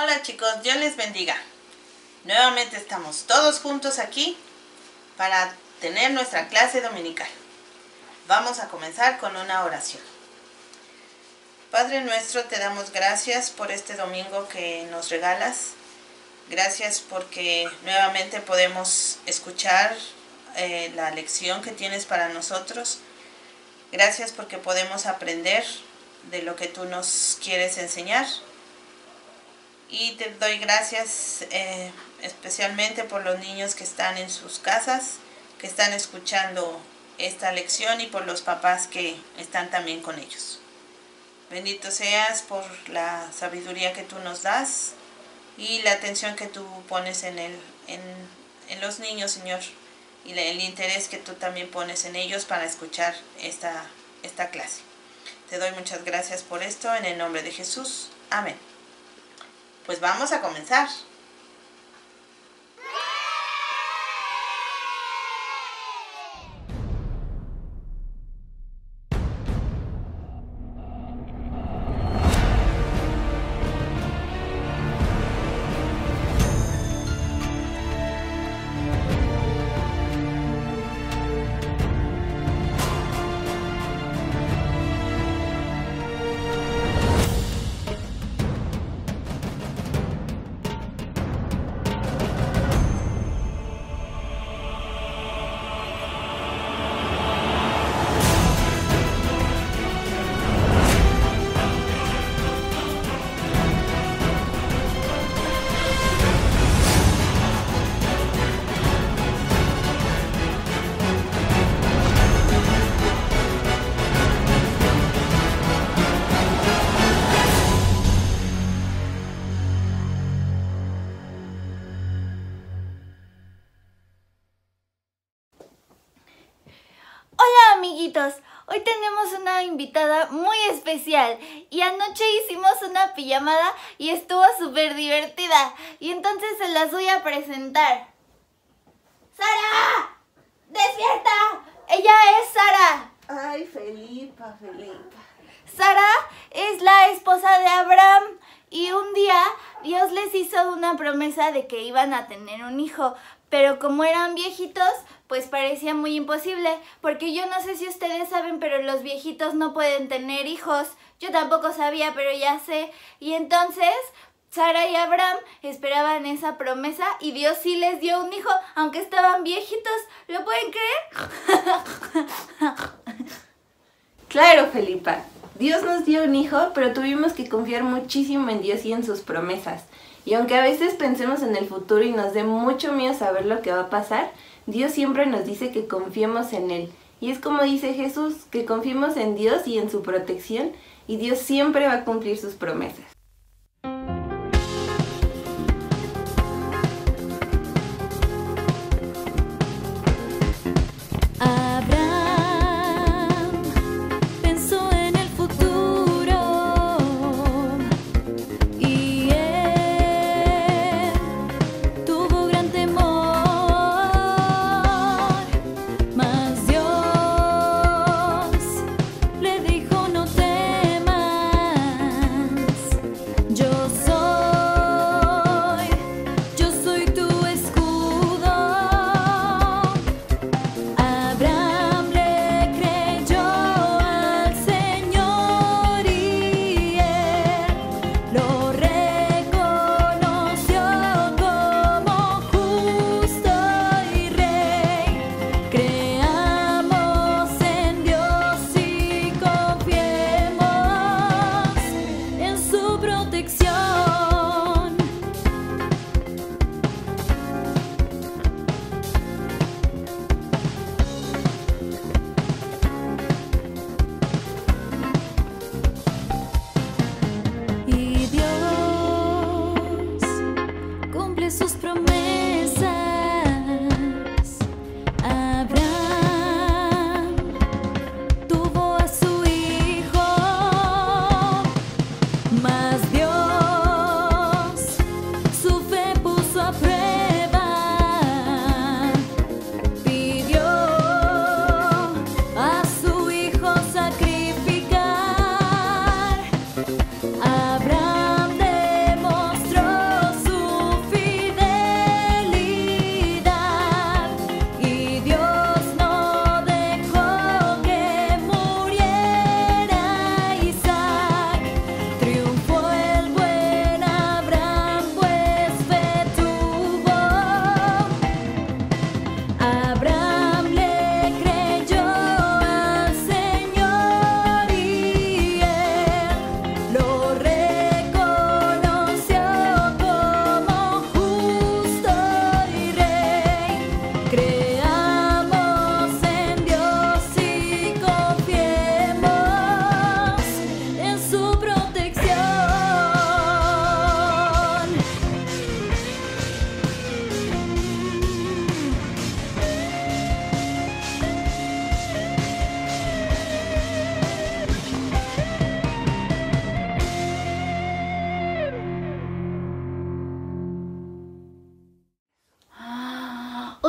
Hola chicos, Dios les bendiga. Nuevamente estamos todos juntos aquí para tener nuestra clase dominical. Vamos a comenzar con una oración. Padre nuestro, te damos gracias por este domingo que nos regalas. Gracias porque nuevamente podemos escuchar la lección que tienes para nosotros. Gracias porque podemos aprender de lo que tú nos quieres enseñar. Y te doy gracias especialmente por los niños que están en sus casas, que están escuchando esta lección, y por los papás que están también con ellos. Bendito seas por la sabiduría que tú nos das y la atención que tú pones en los niños, Señor, y el interés que tú también pones en ellos para escuchar esta clase. Te doy muchas gracias por esto, en el nombre de Jesús. Amén. Pues vamos a comenzar. Amiguitos, hoy tenemos una invitada muy especial y anoche hicimos una pijamada y estuvo súper divertida, y entonces se las voy a presentar. ¡Sara! ¡Despierta! ¡Ella es Sara! Ay, Felipa. Sara es la esposa de Abraham, y un día Dios les hizo una promesa de que iban a tener un hijo, pero como eran viejitos, pues parecía muy imposible, porque yo no sé si ustedes saben, pero los viejitos no pueden tener hijos. Yo tampoco sabía, pero ya sé. Y entonces Sara y Abraham esperaban esa promesa y Dios sí les dio un hijo, aunque estaban viejitos. ¿Lo pueden creer? Claro, Felipa. Dios nos dio un hijo, pero tuvimos que confiar muchísimo en Dios y en sus promesas. Y aunque a veces pensemos en el futuro y nos dé mucho miedo saber lo que va a pasar, Dios siempre nos dice que confiemos en Él. Y es como dice Jesús, que confiemos en Dios y en su protección, y Dios siempre va a cumplir sus promesas.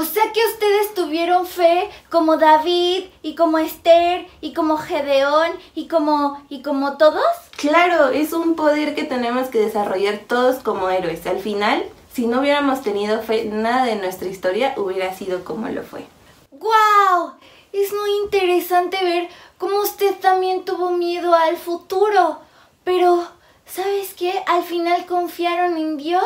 sea que ustedes tuvieron fe como David y como Esther y como Gedeón y como todos. Claro, es un poder que tenemos que desarrollar todos como héroes. Al final, si no hubiéramos tenido fe, nada de nuestra historia hubiera sido como lo fue. ¡Guau! Es muy interesante ver cómo usted también tuvo miedo al futuro. Pero, ¿sabes qué? Al final confiaron en Dios.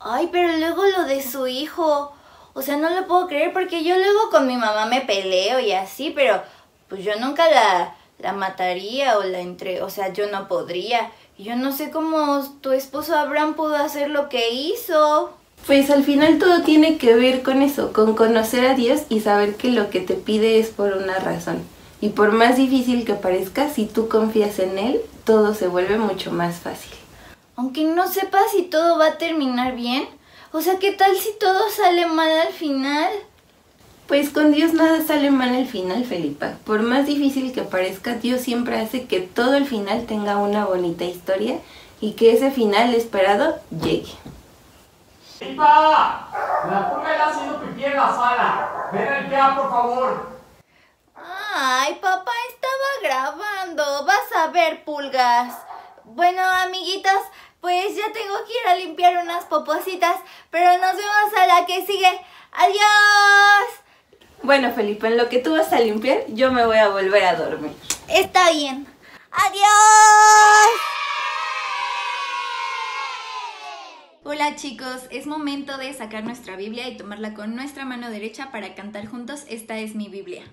Ay, pero luego lo de su hijo. O sea, no lo puedo creer porque yo luego con mi mamá me peleo y así, pero pues yo nunca la mataría o sea, yo no podría. Y yo no sé cómo tu esposo Abraham pudo hacer lo que hizo. Pues al final todo tiene que ver con eso, con conocer a Dios y saber que lo que te pide es por una razón. Y por más difícil que parezca, si tú confías en Él, todo se vuelve mucho más fácil. Aunque no sepas si todo va a terminar bien. O sea, ¿qué tal si todo sale mal al final? Pues con Dios nada sale mal al final, Felipa. Por más difícil que parezca, Dios siempre hace que todo el final tenga una bonita historia y que ese final esperado llegue. ¡Felipa! La pulga ha sido pipí en la sala. Ven a limpiar, por favor. Ay, papá, estaba grabando. Vas a ver, pulgas. Bueno, amiguitos, pues ya tengo que ir a limpiar unas popositas, pero nos vemos a la que sigue. ¡Adiós! Bueno, Felipa, en lo que tú vas a limpiar, yo me voy a volver a dormir. Está bien. ¡Adiós! Hola chicos, es momento de sacar nuestra Biblia y tomarla con nuestra mano derecha para cantar juntos Esta es mi Biblia.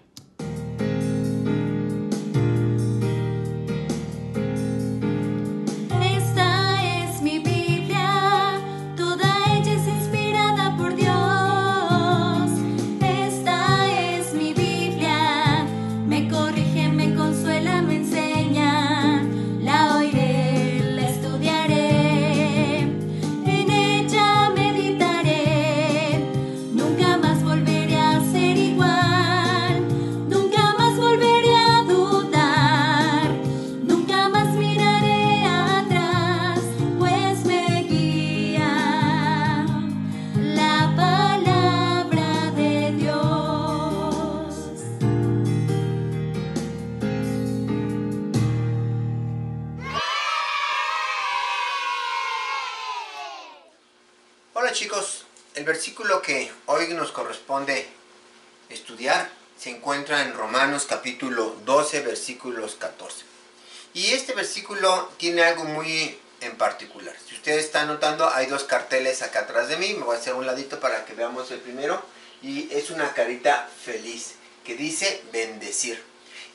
Hola chicos, el versículo que hoy nos corresponde estudiar se encuentra en Romanos capítulo 12 versículos 14. Y este versículo tiene algo muy en particular. Si ustedes están notando, hay dos carteles acá atrás de mí. Me voy a hacer un ladito para que veamos el primero. Y es una carita feliz que dice bendecir.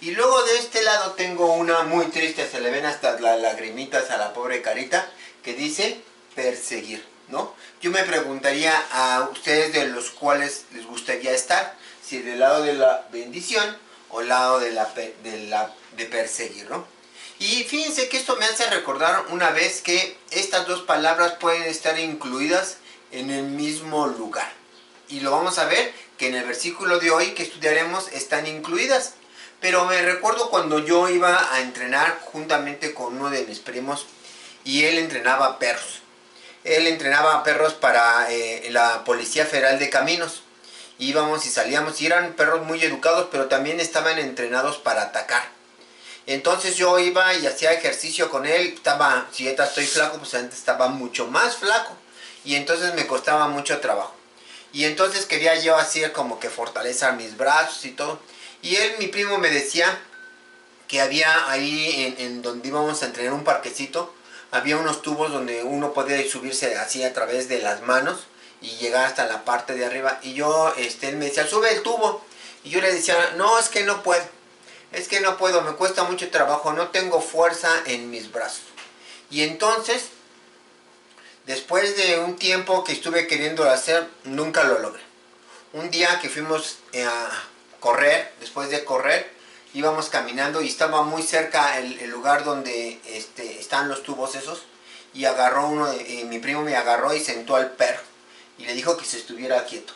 Y luego de este lado tengo una muy triste, se le ven hasta las lagrimitas a la pobre carita, que dice perseguir, ¿no? Yo me preguntaría a ustedes de los cuales les gustaría estar, si del lado de la bendición o del lado de perseguir, ¿no? Y fíjense que esto me hace recordar una vez que estas dos palabras pueden estar incluidas en el mismo lugar. Y lo vamos a ver que en el versículo de hoy que estudiaremos están incluidas. Pero me recuerdo cuando yo iba a entrenar juntamente con uno de mis primos y él entrenaba perros. Él entrenaba perros para la Policía Federal de Caminos. Íbamos y salíamos y eran perros muy educados, pero también estaban entrenados para atacar. Entonces yo iba y hacía ejercicio con él. Si ahorita estoy flaco, pues antes estaba mucho más flaco. Y entonces me costaba mucho trabajo. Y entonces quería yo hacer como que fortalecer mis brazos y todo. Y él, mi primo, me decía que había ahí en donde íbamos a entrenar un parquecito, había unos tubos donde uno podía subirse así a través de las manos y llegar hasta la parte de arriba. Y yo, él me decía, sube el tubo. Y yo le decía, no, es que no puedo. Es que no puedo, me cuesta mucho trabajo, no tengo fuerza en mis brazos. Y entonces, después de un tiempo que estuve queriendo hacer, nunca lo logré. Un día que fuimos a correr, después de correr, íbamos caminando y estaba muy cerca el lugar donde están los tubos esos. Y agarró mi primo me agarró y sentó al perro. Y le dijo que se estuviera quieto.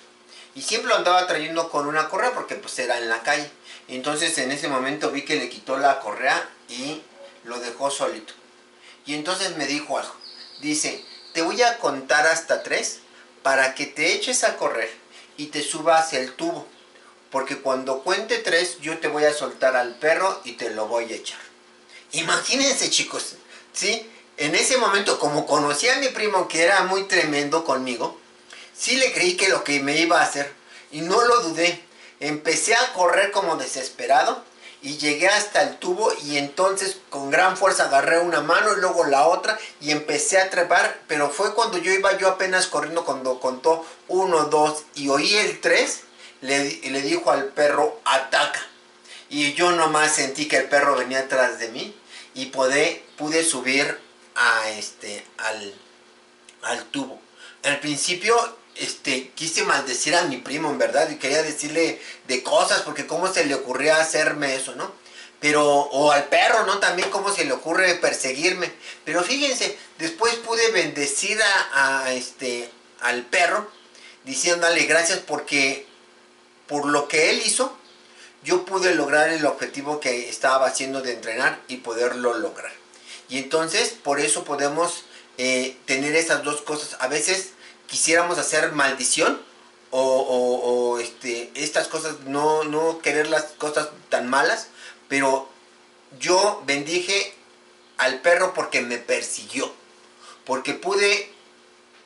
Y siempre lo andaba trayendo con una correa porque pues era en la calle. Entonces en ese momento vi que le quitó la correa y lo dejó solito. Y entonces me dijo algo. Dice, te voy a contar hasta 3 para que te eches a correr. y te subas el tubo, porque cuando cuente 3 yo te voy a soltar al perro y te lo voy a echar. Imagínense, chicos, ¿sí? En ese momento, como conocí a mi primo que era muy tremendo conmigo, sí le creí que lo que me iba a hacer y no lo dudé. Empecé a correr como desesperado y llegué hasta el tubo y entonces con gran fuerza agarré una mano y luego la otra y empecé a trepar, pero fue cuando yo apenas corriendo cuando contó 1, 2 y oí el 3, le dijo al perro, ataca. Y yo nomás sentí que el perro venía atrás de mí y pude subir al tubo. Al principio quise maldecir a mi primo, en verdad, y quería decirle de cosas, porque cómo se le ocurría hacerme eso, ¿no? Pero, o al perro, ¿no? También cómo se le ocurre perseguirme. Pero fíjense, después pude bendecir al perro, diciéndole gracias porque por lo que él hizo, yo pude lograr el objetivo que estaba haciendo de entrenar y poderlo lograr. Y entonces, por eso podemos tener esas dos cosas. A veces quisiéramos hacer maldición o estas cosas, no querer las cosas tan malas, pero yo bendije al perro porque me persiguió, porque pude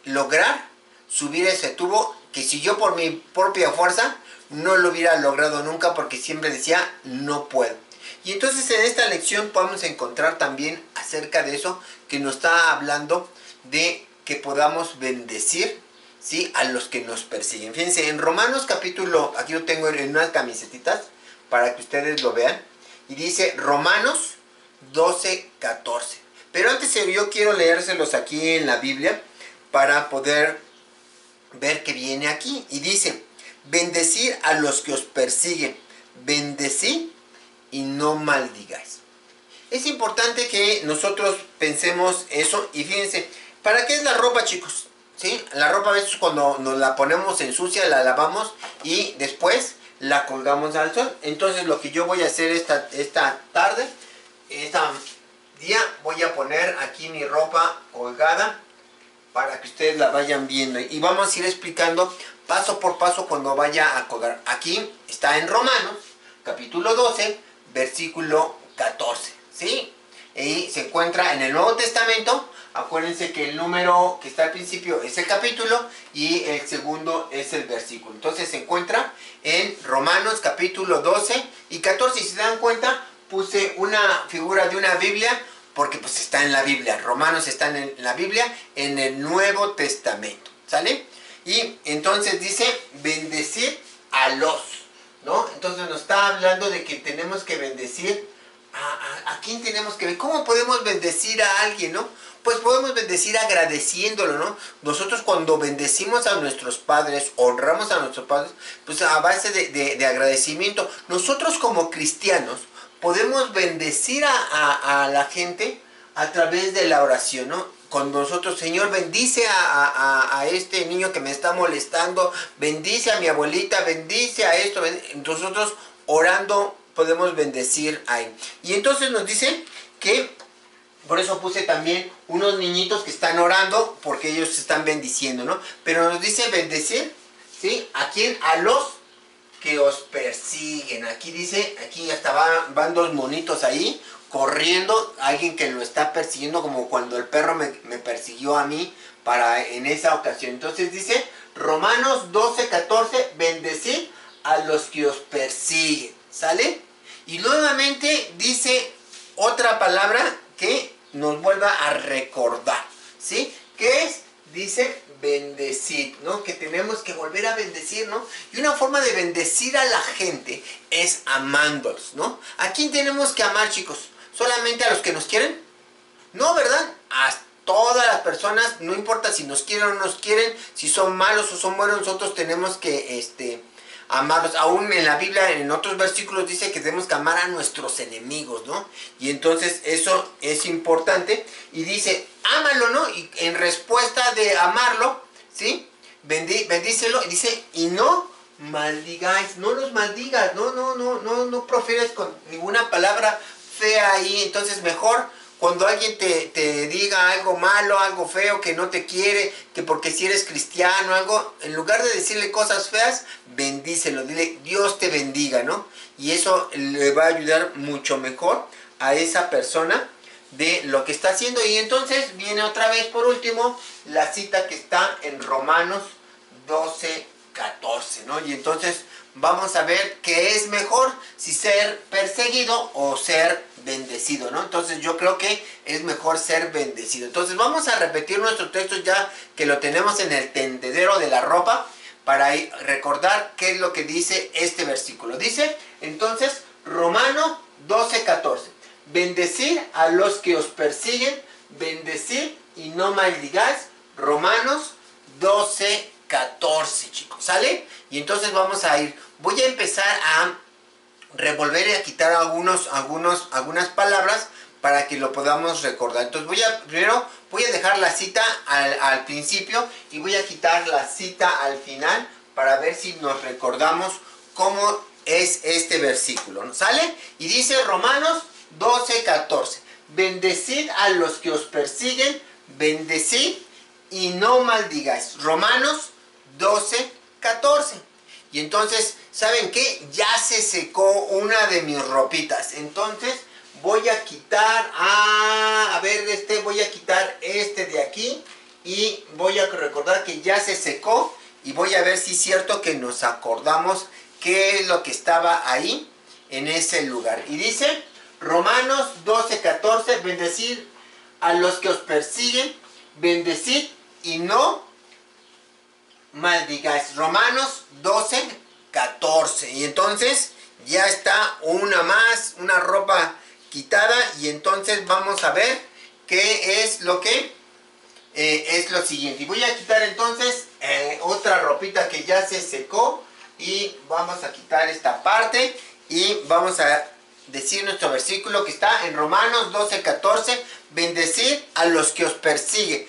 lograr subir ese tubo que si yo por mi propia fuerza no lo hubiera logrado nunca, porque siempre decía no puedo. Y entonces en esta lección podemos encontrar también acerca de eso, que nos está hablando de que podamos bendecir, ¿sí?, a los que nos persiguen. Fíjense, en Romanos capítulo, aquí lo tengo en unas camisetitas para que ustedes lo vean, y dice Romanos 12, 14. Pero antes yo quiero leérselos aquí en la Biblia para poder ver que viene aquí. Y dice, bendecir a los que os persiguen, bendecid y no maldigáis. Es importante que nosotros pensemos eso. Y fíjense, ¿para qué es la ropa, chicos? ¿Sí? La ropa a veces cuando nos la ponemos en sucia, la lavamos y después la colgamos al sol. Entonces lo que yo voy a hacer esta tarde, este día, voy a poner aquí mi ropa colgada para que ustedes la vayan viendo. Y vamos a ir explicando paso por paso cuando vaya a colgar. Aquí está en Romanos, capítulo 12, versículo 14. ¿Sí? Y se encuentra en el Nuevo Testamento. Acuérdense que el número que está al principio es el capítulo y el segundo es el versículo. Entonces se encuentra en Romanos capítulo 12 y 14. Y si se dan cuenta, puse una figura de una Biblia porque pues está en la Biblia. Romanos está en la Biblia, en el Nuevo Testamento. ¿Sale? Y entonces dice, bendecir a los, ¿no? Entonces nos está hablando de que tenemos que bendecir a quién tenemos que ver. ¿Cómo podemos bendecir a alguien, no? Pues podemos bendecir agradeciéndolo, ¿no? Nosotros cuando bendecimos a nuestros padres, honramos a nuestros padres, pues a base de agradecimiento. Nosotros como cristianos podemos bendecir a la gente a través de la oración, ¿no? Cuando nosotros, Señor, bendice a este niño que me está molestando, bendice a mi abuelita, bendice a esto, nosotros orando podemos bendecir a él. Y entonces nos dice que, por eso puse también unos niñitos que están orando, porque ellos se están bendiciendo, ¿no? Pero nos dice bendecir, ¿sí? ¿A quién? A los que os persiguen. Aquí dice, aquí hasta van dos monitos ahí, corriendo, alguien que lo está persiguiendo, como cuando el perro me persiguió a mí en esa ocasión. Entonces dice, Romanos 12, 14, bendecid a los que os persiguen. ¿Sale? Y nuevamente dice otra palabra que nos vuelva a recordar, ¿sí? ¿Qué es? Dice bendecir, ¿no? Que tenemos que volver a bendecir, ¿no? Y una forma de bendecir a la gente es amándolos, ¿no? ¿A quién tenemos que amar, chicos? ¿Solamente a los que nos quieren? No, ¿verdad? A todas las personas, no importa si nos quieren o no nos quieren, si son malos o son buenos, nosotros tenemos que amarlos. Aún en la Biblia, en otros versículos dice que tenemos que amar a nuestros enemigos, ¿no? Y entonces eso es importante. Y dice, ámalo, ¿no? Y en respuesta de amarlo, ¿sí? Bendícelo. Y dice, y no maldigáis, no los maldigas, no profieres con ninguna palabra fea ahí. Entonces mejor, cuando alguien te diga algo malo, algo feo, que no te quiere, que porque si eres cristiano, algo, en lugar de decirle cosas feas, bendícelo, dile Dios te bendiga, ¿no? Y eso le va a ayudar mucho mejor a esa persona de lo que está haciendo. Y entonces viene otra vez por último la cita que está en Romanos 12:14, ¿no? Y entonces vamos a ver qué es mejor, si ser perseguido o ser bendecido, ¿no? Entonces yo creo que es mejor ser bendecido. Entonces vamos a repetir nuestro texto ya que lo tenemos en el tendedero de la ropa para recordar qué es lo que dice este versículo. Dice entonces Romanos 12:14. Bendecid a los que os persiguen, bendecid y no maldigáis. Romanos 12:14, chicos, ¿sale? Y entonces vamos a voy a empezar a revolver y a quitar algunas palabras para que lo podamos recordar. Entonces primero voy a dejar la cita al principio y voy a quitar la cita al final para ver si nos recordamos cómo es este versículo, ¿no? ¿Sale? Y dice Romanos 12:14. Bendecid a los que os persiguen, bendecid y no maldigáis. Romanos 12:14. Y entonces, ¿saben qué? Ya se secó una de mis ropitas. Entonces voy a quitar, voy a quitar este de aquí. Y voy a recordar que ya se secó. Y voy a ver si es cierto que nos acordamos qué es lo que estaba ahí en ese lugar. Y dice Romanos 12:14. Bendecid a los que os persiguen, bendecid y no maldigáis. Romanos 12:14. Y entonces ya está una ropa quitada. Y entonces vamos a ver qué es lo que es lo siguiente. Y voy a quitar entonces otra ropita que ya se secó. Y vamos a quitar esta parte. Y vamos a decir nuestro versículo que está en Romanos 12:14. Bendecid a los que os persiguen,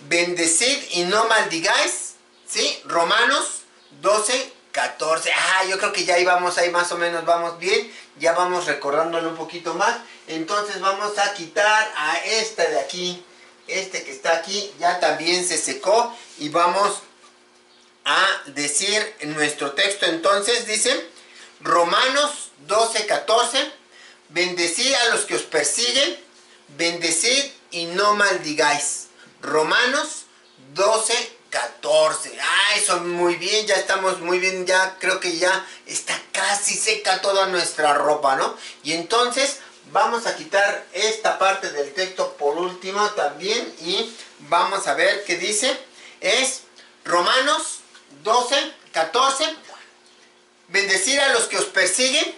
bendecid y no maldigáis. ¿Sí? Romanos 12:14. Yo creo que ya íbamos ahí más o menos, vamos bien. Ya vamos recordándolo un poquito más. Entonces vamos a quitar a este de aquí. Este que está aquí ya también se secó. Y vamos a decir en nuestro texto entonces, dice Romanos 12:14. Bendecid a los que os persiguen, bendecid y no maldigáis. Romanos 12:14. Eso muy bien, ya estamos muy bien, ya creo que ya está casi seca toda nuestra ropa, ¿no? Y entonces vamos a quitar esta parte del texto por último también y vamos a ver qué dice. Es Romanos 12:14. Bendecid a los que os persiguen,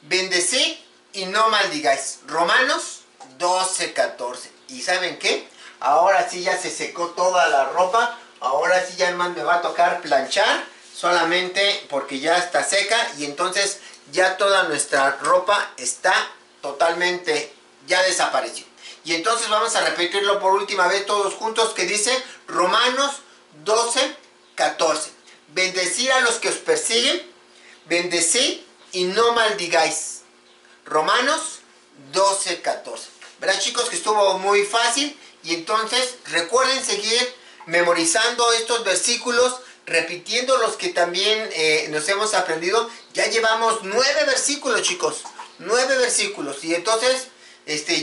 bendecid y no maldigáis. Romanos 12:14. ¿Y saben qué? Ahora sí ya se secó toda la ropa. Ahora sí ya más me va a tocar planchar. Solamente porque ya está seca. Y entonces ya toda nuestra ropa está totalmente, ya desapareció. Y entonces vamos a repetirlo por última vez todos juntos, que dice Romanos 12:14. Bendecid a los que os persiguen, bendecid y no maldigáis. Romanos 12:14. ¿Verdad, chicos, que estuvo muy fácil? Y entonces recuerden seguir memorizando estos versículos, repitiendo los que también nos hemos aprendido. Ya llevamos 9 versículos, chicos. 9 versículos. Y entonces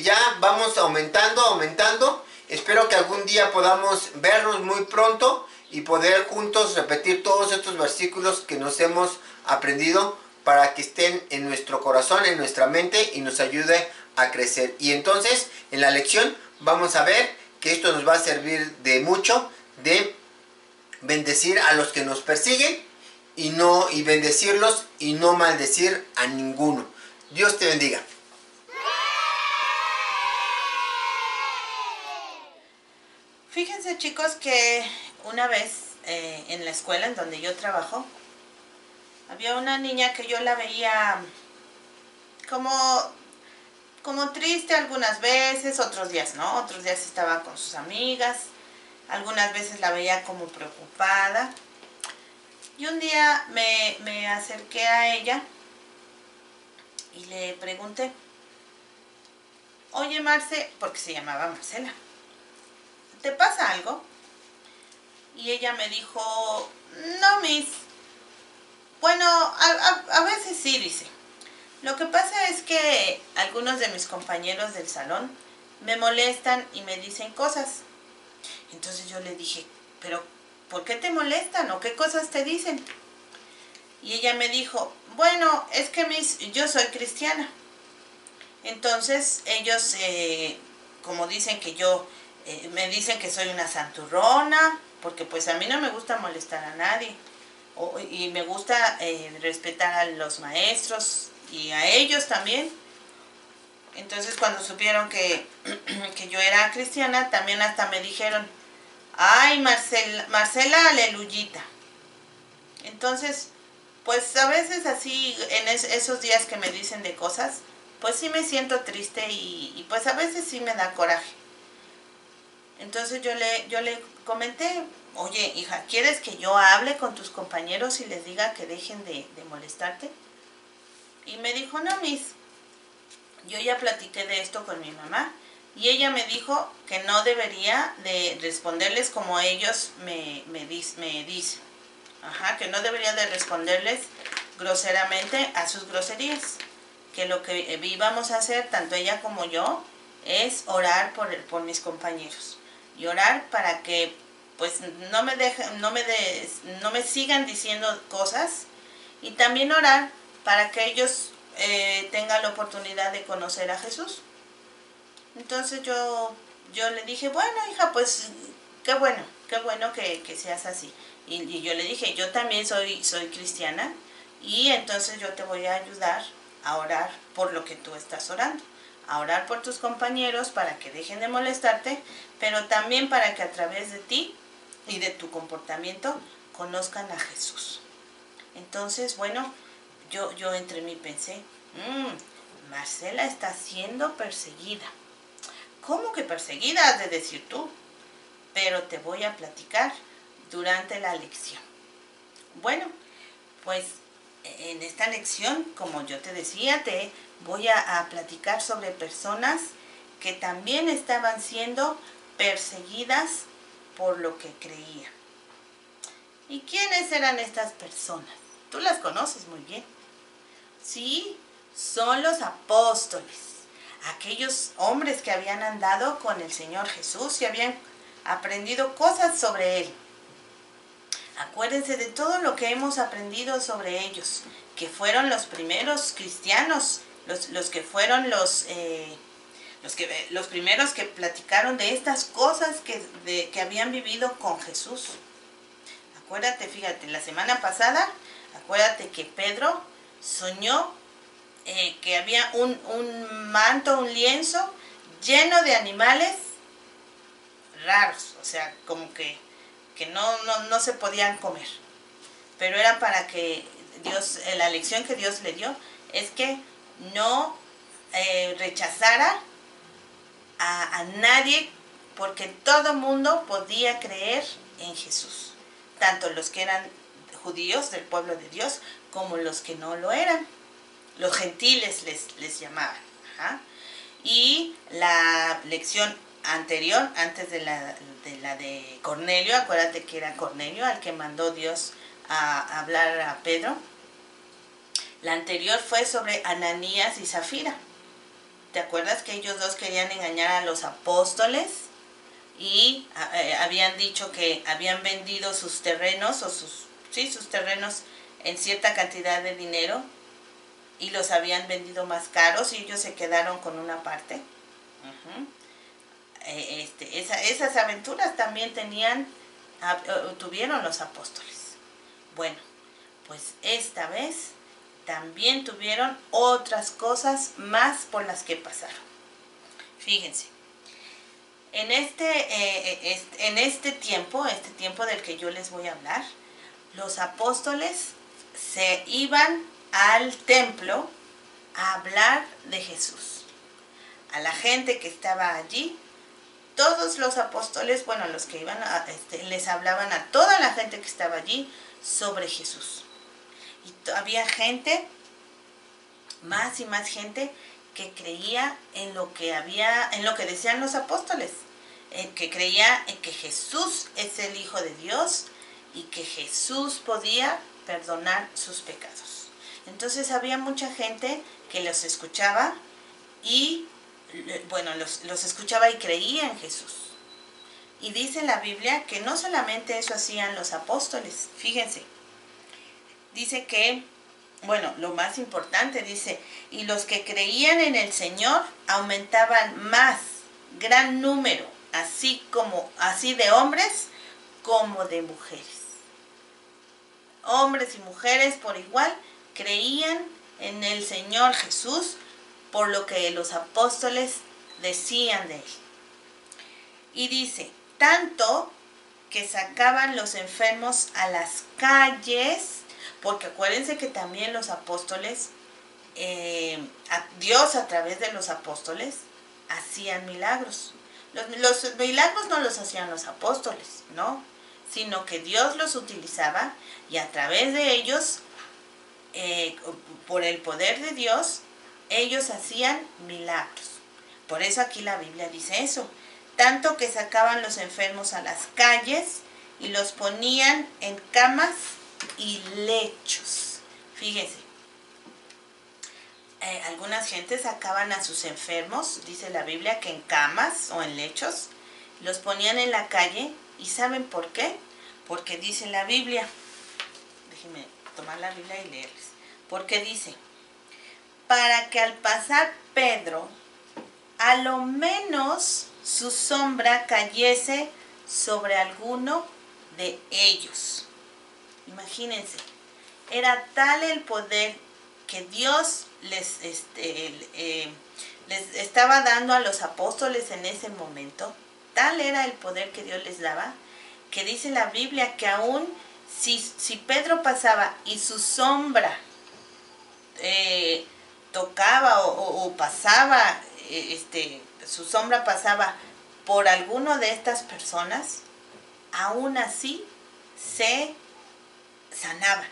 ya vamos aumentando. Espero que algún día podamos vernos muy pronto y poder juntos repetir todos estos versículos que nos hemos aprendido para que estén en nuestro corazón, en nuestra mente y nos ayude a crecer. Y entonces en la lección vamos a ver que esto nos va a servir de mucho, de bendecir a los que nos persiguen y bendecirlos y no maldecir a ninguno. Dios te bendiga. Fíjense, chicos, que una vez en la escuela en donde yo trabajo, había una niña que yo la veía como triste algunas veces, otros días no, otros días estaba con sus amigas, algunas veces la veía como preocupada. Y un día me acerqué a ella y le pregunté, oye Marce, porque se llamaba Marcela, ¿te pasa algo? Y ella me dijo, no, Miss. Bueno, a veces sí, dice. Lo que pasa es que algunos de mis compañeros del salón me molestan y me dicen cosas. Entonces yo le dije, pero ¿por qué te molestan o qué cosas te dicen? Y ella me dijo, bueno, es que Miss, yo soy cristiana. Entonces ellos, como dicen que yo, me dicen que soy una santurrona, porque pues a mí no me gusta molestar a nadie. Y me gusta respetar a los maestros y a ellos también. Entonces cuando supieron que yo era cristiana, también hasta me dijeron, ay, Marcela, aleluyita. Entonces, pues a veces así, en esos días que me dicen de cosas, pues sí me siento triste y pues a veces sí me da coraje. Entonces yo le comenté, oye, hija, ¿quieres que yo hable con tus compañeros y les diga que dejen de molestarte? Y me dijo, no, Miss, yo ya platiqué de esto con mi mamá y ella me dijo que no debería de responderles como ellos me dicen. Ajá, que no debería de responderles groseramente a sus groserías. Que lo que íbamos a hacer, tanto ella como yo, es orar por mis compañeros. Y orar para que pues no me sigan diciendo cosas. Y también orar para que ellos tengan la oportunidad de conocer a Jesús. Entonces yo le dije, bueno, hija, pues qué bueno que seas así. Y yo le dije, yo también soy cristiana y entonces yo te voy a ayudar a orar por lo que tú estás orando. A orar por tus compañeros para que dejen de molestarte, pero también para que a través de ti y de tu comportamiento conozcan a Jesús. Entonces, bueno, yo entre mí pensé, Marcela está siendo perseguida. ¿Cómo que perseguida has de decir tú? Pero te voy a platicar durante la lección. Bueno, pues en esta lección, como yo te decía, te voy a platicar sobre personas que también estaban siendo perseguidas por lo que creían. ¿Y quiénes eran estas personas? Tú las conoces muy bien. Sí, son los apóstoles, aquellos hombres que habían andado con el Señor Jesús y habían aprendido cosas sobre Él. Acuérdense de todo lo que hemos aprendido sobre ellos, que fueron los primeros cristianos, los que fueron los primeros que platicaron de estas cosas que habían vivido con Jesús. Acuérdate, fíjate, la semana pasada, acuérdate que Pedro soñó que había un manto, un lienzo lleno de animales raros, o sea, como que no se podían comer. Pero era para que Dios, la lección que Dios le dio es que no rechazara a nadie, porque todo mundo podía creer en Jesús, tanto los que eran judíos del pueblo de Dios como los que no lo eran. Los gentiles les llamaban. Ajá. Y la lección anterior, antes de la de Cornelio, acuérdate que era Cornelio al que mandó Dios a hablar a Pedro. La anterior fue sobre Ananías y Zafira. ¿Te acuerdas que ellos dos querían engañar a los apóstoles? Y habían dicho que habían vendido sus terrenos, sus terrenos en cierta cantidad de dinero, y los habían vendido más caros y ellos se quedaron con una parte. Esas aventuras también tuvieron los apóstoles. Bueno, pues esta vez también tuvieron otras cosas más por las que pasaron. Fíjense, en este tiempo del que yo les voy a hablar, los apóstoles se iban al templo a hablar de Jesús. A la gente que estaba allí, todos los apóstoles, bueno, los que iban les hablaban a toda la gente que estaba allí sobre Jesús. Y había gente, más y más gente, que creía en lo que decían los apóstoles, que creía en que Jesús es el Hijo de Dios y que Jesús podía perdonar sus pecados. Entonces había mucha gente que los escuchaba y, bueno, los escuchaba y creía en Jesús. Y dice la Biblia que no solamente eso hacían los apóstoles, fíjense, dice que, bueno, lo más importante, dice, y los que creían en el Señor aumentaban más, gran número, así de hombres como de mujeres. Hombres y mujeres por igual creían en el Señor Jesús por lo que los apóstoles decían de él. Y dice, tanto que sacaban los enfermos a las calles, porque acuérdense que también los apóstoles, Dios a través de los apóstoles hacían milagros. Los milagros no los hacían los apóstoles, ¿no? Sino que Dios los utilizaba y a través de ellos, por el poder de Dios, ellos hacían milagros. Por eso aquí la Biblia dice eso. Tanto que sacaban los enfermos a las calles y los ponían en camas y lechos. Fíjense, algunas gentes sacaban a sus enfermos, dice la Biblia, que en camas o en lechos, los ponían en la calle. ¿Y saben por qué? Porque dice la Biblia, déjenme tomar la Biblia y leerles, porque dice, para que al pasar Pedro, a lo menos su sombra cayese sobre alguno de ellos. Imagínense, era tal el poder que Dios les estaba dando a los apóstoles en ese momento, tal era el poder que Dios les daba, que dice la Biblia que aún si Pedro pasaba y su sombra tocaba o pasaba, su sombra pasaba por alguno de estas personas, aún así se sanaban.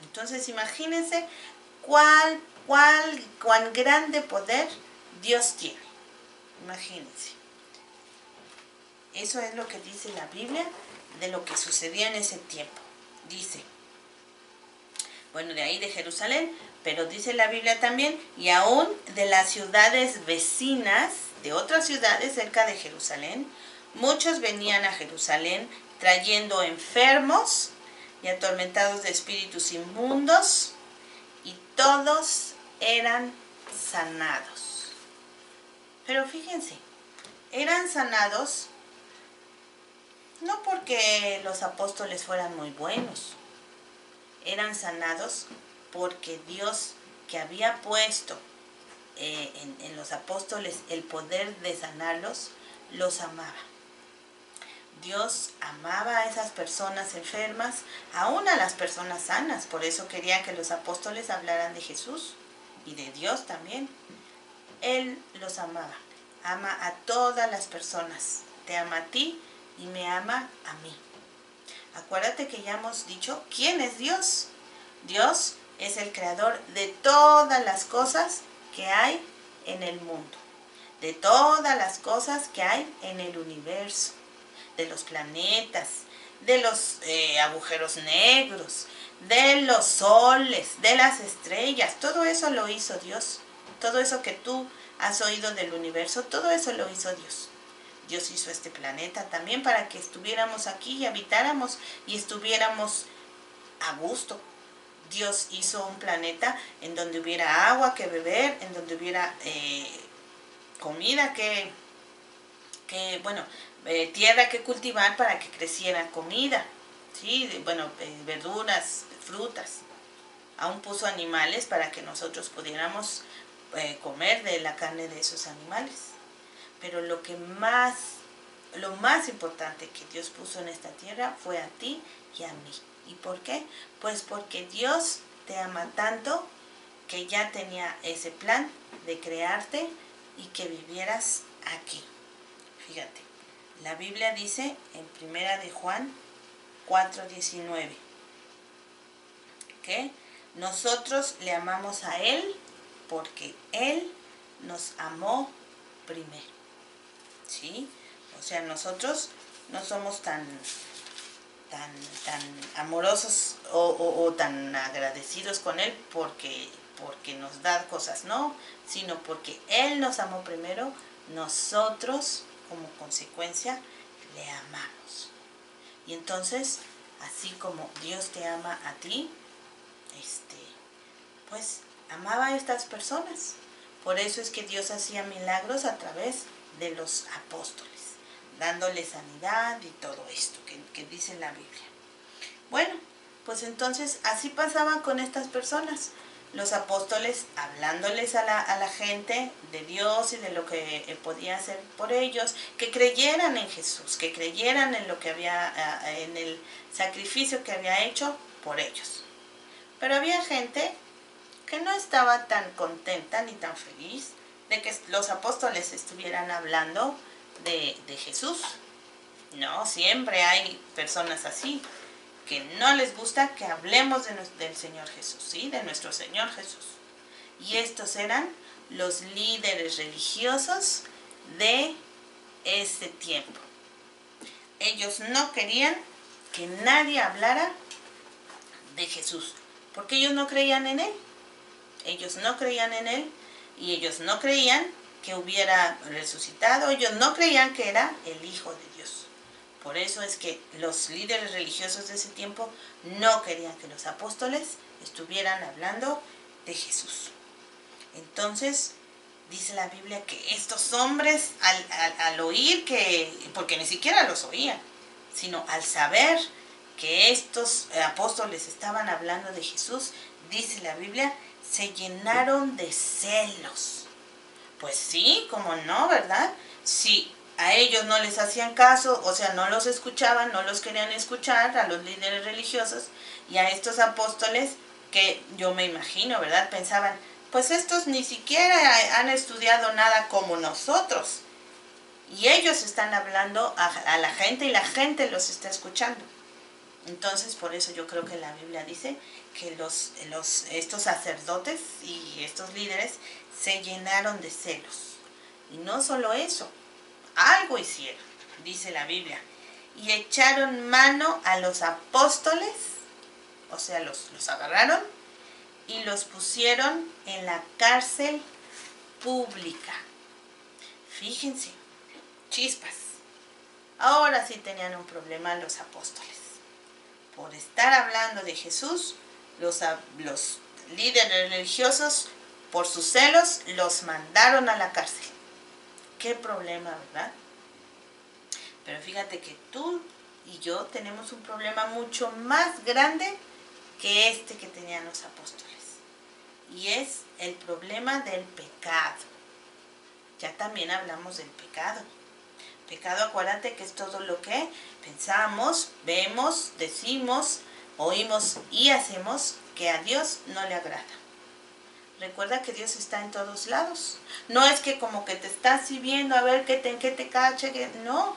Entonces imagínense cuán grande poder Dios tiene. Imagínense. Eso es lo que dice la Biblia de lo que sucedía en ese tiempo. Dice, bueno, de ahí de Jerusalén, pero dice la Biblia también, y aún de las ciudades vecinas, de otras ciudades cerca de Jerusalén, muchos venían a Jerusalén trayendo enfermos y atormentados de espíritus inmundos, y todos eran sanados. Pero fíjense, eran sanados no porque los apóstoles fueran muy buenos, eran sanados porque Dios, que había puesto en los apóstoles el poder de sanarlos, los amaba. Dios amaba a esas personas enfermas, aún a las personas sanas. Por eso quería que los apóstoles hablaran de Jesús y de Dios también. Él los amaba. Ama a todas las personas. Te ama a ti y me ama a mí. Acuérdate que ya hemos dicho quién es Dios. Dios es el creador de todas las cosas que hay en el mundo, de todas las cosas que hay en el universo, de los planetas, de los agujeros negros, de los soles, de las estrellas. Todo eso lo hizo Dios. Todo eso que tú has oído del universo, todo eso lo hizo Dios. Dios hizo este planeta también para que estuviéramos aquí y habitáramos y estuviéramos a gusto. Dios hizo un planeta en donde hubiera agua que beber, en donde hubiera comida tierra que cultivar para que creciera comida, ¿sí? Verduras, frutas. Aún puso animales para que nosotros pudiéramos comer de la carne de esos animales. Pero lo más importante que Dios puso en esta tierra fue a ti y a mí. ¿Y por qué? Pues porque Dios te ama tanto que ya tenía ese plan de crearte y que vivieras aquí. Fíjate, la Biblia dice en 1 de Juan 4:19 que nosotros le amamos a Él porque Él nos amó primero, ¿sí? O sea, nosotros no somos tan amorosos o tan agradecidos con Él porque nos da cosas, no, sino porque Él nos amó primero, nosotros como consecuencia le amamos. Y entonces, así como Dios te ama a ti, pues amaba a estas personas. Por eso es que Dios hacía milagros a través de los apóstoles, dándoles sanidad y todo esto que dice la Biblia. Bueno, pues entonces así pasaba con estas personas. Los apóstoles hablándoles a la gente de Dios y de lo que podía hacer por ellos, que creyeran en Jesús, que creyeran en lo que había, en el sacrificio que había hecho por ellos. Pero había gente que no estaba tan contenta ni tan feliz de que los apóstoles estuvieran hablando de Jesús. No, siempre hay personas así, que no les gusta que hablemos del Señor Jesús, ¿sí? De nuestro Señor Jesús. Y estos eran los líderes religiosos de ese tiempo. Ellos no querían que nadie hablara de Jesús, porque ellos no creían en Él. Ellos no creían en Él y ellos no creían que hubiera resucitado. Ellos no creían que era el Hijo de Dios. Por eso es que los líderes religiosos de ese tiempo no querían que los apóstoles estuvieran hablando de Jesús. Entonces, dice la Biblia que estos hombres al oír porque ni siquiera los oían, sino al saber que estos apóstoles estaban hablando de Jesús, dice la Biblia, se llenaron de celos. Pues sí, como no, ¿verdad? Sí. A ellos no les hacían caso, o sea, no los escuchaban, no los querían escuchar, a los líderes religiosos, y a estos apóstoles que yo me imagino, ¿verdad? Pensaban, pues estos ni siquiera han estudiado nada como nosotros, y ellos están hablando a la gente y la gente los está escuchando. Entonces, por eso yo creo que la Biblia dice que estos sacerdotes y estos líderes se llenaron de celos. Y no solo eso, algo hicieron, dice la Biblia, y echaron mano a los apóstoles, o sea, los agarraron y los pusieron en la cárcel pública. Fíjense, chispas. Ahora sí tenían un problema los apóstoles. Por estar hablando de Jesús, los líderes religiosos, por sus celos, los mandaron a la cárcel. Qué problema, ¿verdad? Pero fíjate que tú y yo tenemos un problema mucho más grande que este que tenían los apóstoles. Y es el problema del pecado. Ya también hablamos del pecado. Pecado, acuérdate que es todo lo que pensamos, vemos, decimos, oímos y hacemos que a Dios no le agrada. Recuerda que Dios está en todos lados. No es que como que te está así viendo a ver en qué te cache. No.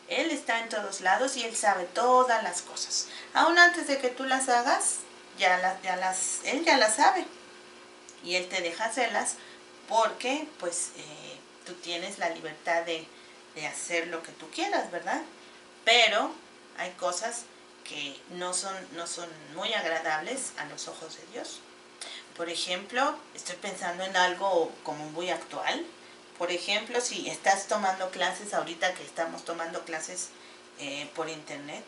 Él está en todos lados y Él sabe todas las cosas. Aún antes de que tú las hagas, Él ya las sabe. Y Él te deja hacerlas porque pues tú tienes la libertad de hacer lo que tú quieras, ¿verdad? Pero hay cosas que no son muy agradables a los ojos de Dios. Por ejemplo, estoy pensando en algo como muy actual. Por ejemplo, si estás tomando clases ahorita que estamos tomando clases por internet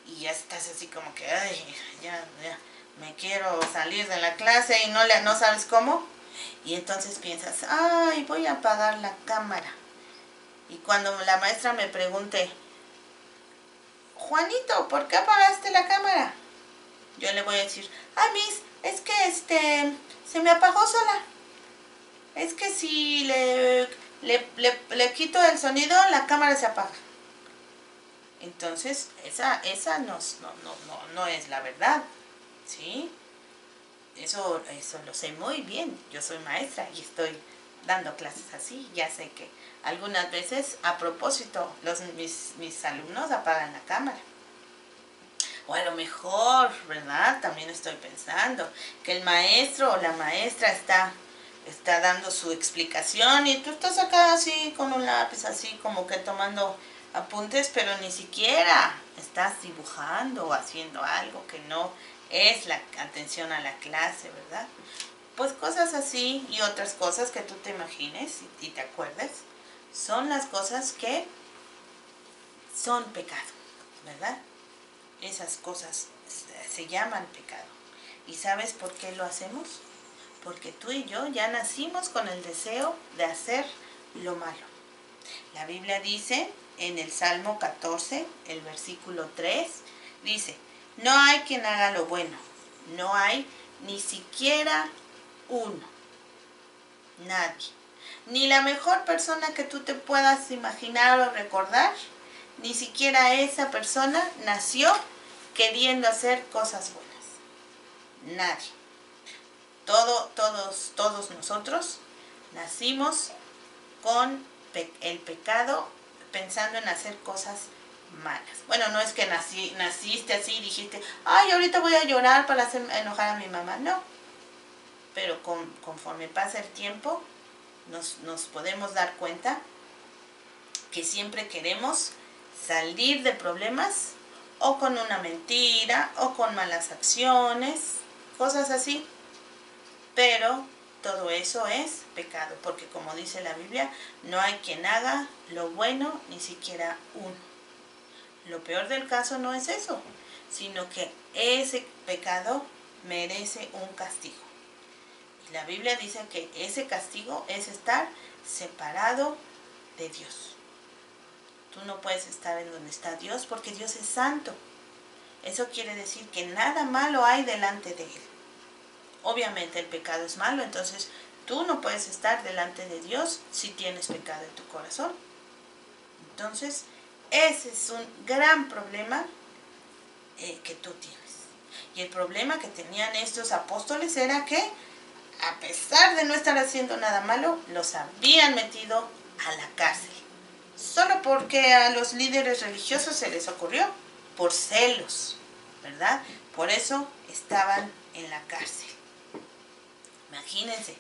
y ya estás así como que, ay, ya me quiero salir de la clase y no sabes cómo. Y entonces piensas, ay, voy a apagar la cámara. Y cuando la maestra me pregunte, Juanito, ¿por qué apagaste la cámara? Yo le voy a decir, Miss, es que se me apagó sola. Es que si le quito el sonido, la cámara se apaga. Entonces, esa no es la verdad, ¿sí? Eso lo sé muy bien. Yo soy maestra y estoy dando clases así. Ya sé que algunas veces, a propósito, mis alumnos apagan la cámara. O a lo mejor, ¿verdad? También estoy pensando que el maestro o la maestra está está dando su explicación y tú estás acá así con un lápiz, así como que tomando apuntes, pero ni siquiera estás dibujando o haciendo algo que no es la atención a la clase, ¿verdad? Pues cosas así y otras cosas que tú te imagines y te acuerdes, son las cosas que son pecado, ¿verdad? Esas cosas se llaman pecado. ¿Y sabes por qué lo hacemos? Porque tú y yo ya nacimos con el deseo de hacer lo malo. La Biblia dice en el Salmo 14, el versículo 3, dice, no hay quien haga lo bueno, no hay ni siquiera uno, nadie. Ni la mejor persona que tú te puedas imaginar o recordar, ni siquiera esa persona nació queriendo hacer cosas buenas. Nadie. Todos nosotros nacimos con el pecado pensando en hacer cosas malas. Bueno, no es que naciste así y dijiste, ay, ahorita voy a llorar para hacer enojar a mi mamá. No. Pero conforme pasa el tiempo, nos podemos dar cuenta que siempre queremos salir de problemas o con una mentira o con malas acciones, cosas así. Pero todo eso es pecado, porque como dice la Biblia, no hay quien haga lo bueno, ni siquiera uno. Lo peor del caso no es eso, sino que ese pecado merece un castigo. Y la Biblia dice que ese castigo es estar separado de Dios. Tú no puedes estar en donde está Dios porque Dios es santo. Eso quiere decir que nada malo hay delante de Él. Obviamente el pecado es malo, entonces tú no puedes estar delante de Dios si tienes pecado en tu corazón. Entonces, ese es un gran problema que tú tienes. Y el problema que tenían estos apóstoles era que, a pesar de no estar haciendo nada malo, los habían metido a la cárcel. Solo porque a los líderes religiosos se les ocurrió, por celos, ¿verdad? Por eso estaban en la cárcel. Imagínense,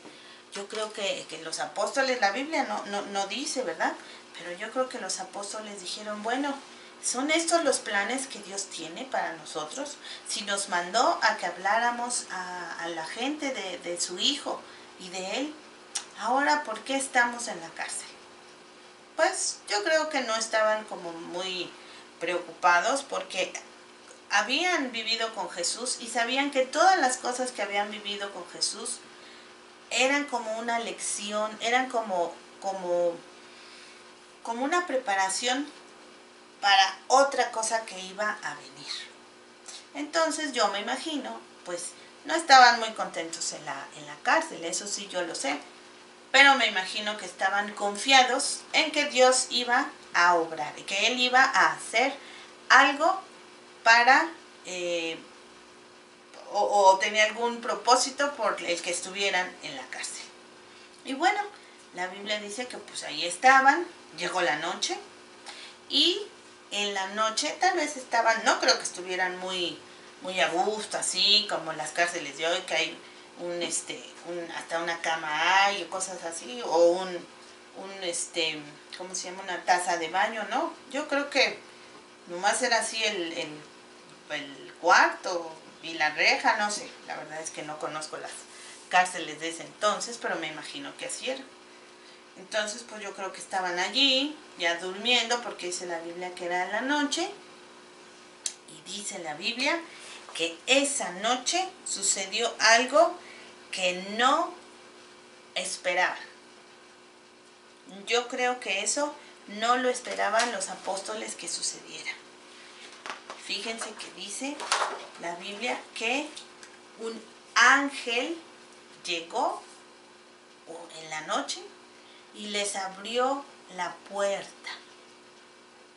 yo creo que los apóstoles, la Biblia no dice, ¿verdad? Pero yo creo que los apóstoles dijeron, bueno, ¿son estos los planes que Dios tiene para nosotros? Si nos mandó a que habláramos a la gente de su Hijo y de Él, ahora ¿por qué estamos en la cárcel? Pues yo creo que no estaban como muy preocupados porque habían vivido con Jesús y sabían que todas las cosas que habían vivido con Jesús eran como una lección, eran como una preparación para otra cosa que iba a venir. Entonces yo me imagino, pues no estaban muy contentos en la cárcel, eso sí yo lo sé, pero me imagino que estaban confiados en que Dios iba a obrar y que Él iba a hacer algo para o tenía algún propósito por el que estuvieran en la cárcel. Y bueno, la Biblia dice que pues ahí estaban, llegó la noche y en la noche tal vez estaban, no creo que estuvieran muy a gusto, así como las cárceles de hoy, que hay hasta una cama hay, o cosas así, o ¿cómo se llama? Una taza de baño, ¿no? Yo creo que nomás era así el cuarto y la reja, no sé, la verdad es que no conozco las cárceles de ese entonces, pero me imagino que así era. Entonces, pues yo creo que estaban allí, ya durmiendo, porque dice la Biblia que era la noche, y dice la Biblia que esa noche sucedió algo que no esperaban. Yo creo que eso no lo esperaban los apóstoles que sucediera. Fíjense que dice la Biblia que un ángel llegó en la noche y les abrió la puerta.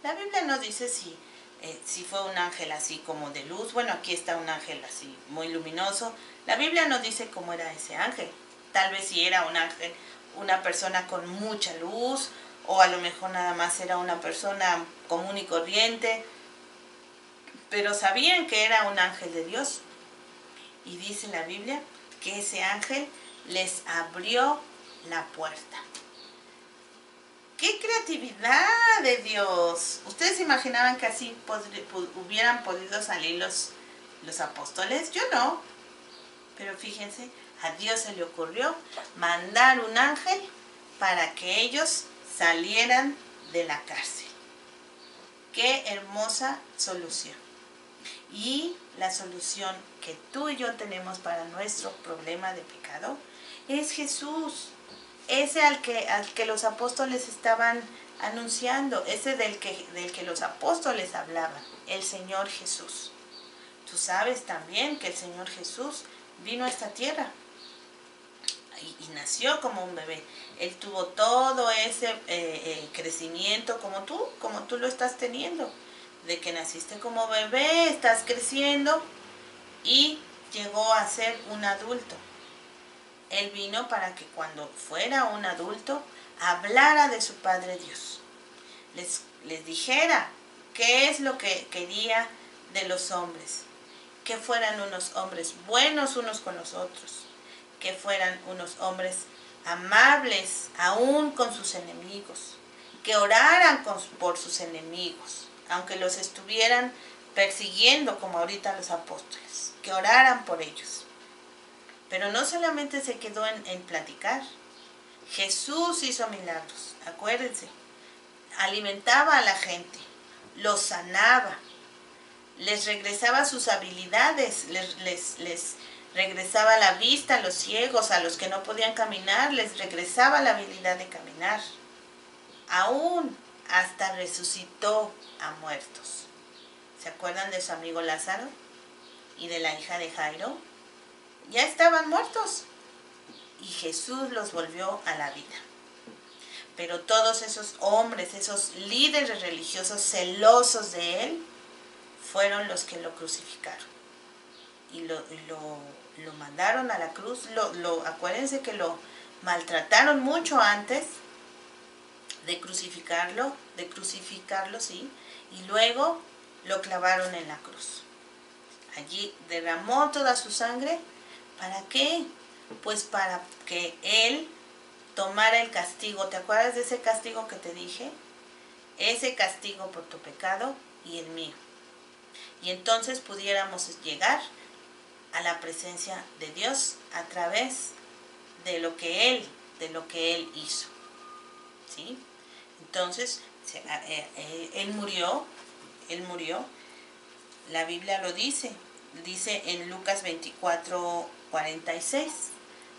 La Biblia no dice si fue un ángel así como de luz. Bueno, aquí está un ángel así muy luminoso. La Biblia no dice cómo era ese ángel. Tal vez si era un ángel, una persona con mucha luz, o a lo mejor nada más era una persona común y corriente. Pero sabían que era un ángel de Dios. Y dice la Biblia que ese ángel les abrió la puerta. ¡Qué creatividad de Dios! ¿Ustedes imaginaban que así hubieran podido salir los apóstoles? Yo no. Pero fíjense, a Dios se le ocurrió mandar un ángel para que ellos salieran de la cárcel. ¡Qué hermosa solución! Y la solución que tú y yo tenemos para nuestro problema de pecado es Jesús. Ese al que los apóstoles estaban anunciando, ese del que los apóstoles hablaban, el Señor Jesús. Tú sabes también que el Señor Jesús vino a esta tierra y nació como un bebé. Él tuvo todo ese crecimiento como tú lo estás teniendo. De que naciste como bebé, estás creciendo y llegó a ser un adulto. Él vino para que cuando fuera un adulto hablara de su Padre Dios. Les dijera qué es lo que quería de los hombres. Que fueran unos hombres buenos unos con los otros. Que fueran unos hombres amables aún con sus enemigos. Que oraran por sus enemigos, aunque los estuvieran persiguiendo como ahorita los apóstoles. Que oraran por ellos. Pero no solamente se quedó en platicar. Jesús hizo milagros, acuérdense. Alimentaba a la gente, los sanaba, les regresaba sus habilidades, les regresaba la vista a los ciegos, a los que no podían caminar, les regresaba la habilidad de caminar. Aún hasta resucitó a muertos. ¿Se acuerdan de su amigo Lázaro y de la hija de Jairo? Ya estaban muertos y Jesús los volvió a la vida. Pero todos esos hombres, esos líderes religiosos celosos de él, fueron los que lo crucificaron y lo mandaron a la cruz. Acuérdense que lo maltrataron mucho antes de crucificarlo, sí, y luego lo clavaron en la cruz. Allí derramó toda su sangre. ¿Para qué? Pues para que Él tomara el castigo. ¿Te acuerdas de ese castigo que te dije? Ese castigo por tu pecado y el mío. Y entonces pudiéramos llegar a la presencia de Dios a través de lo que Él hizo. ¿Sí? Entonces, Él murió. La Biblia lo dice en Lucas 24:46.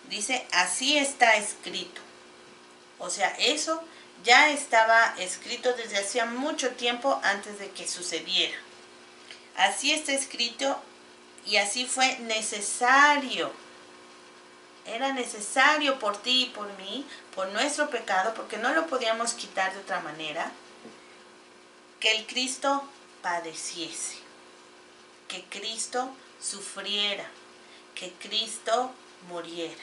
Dice, así está escrito. O sea, eso ya estaba escrito desde hacía mucho tiempo antes de que sucediera. Así está escrito y así fue necesario. Era necesario por ti y por mí, por nuestro pecado, porque no lo podíamos quitar de otra manera, que el Cristo padeciese, que Cristo sufriera, que Cristo muriera.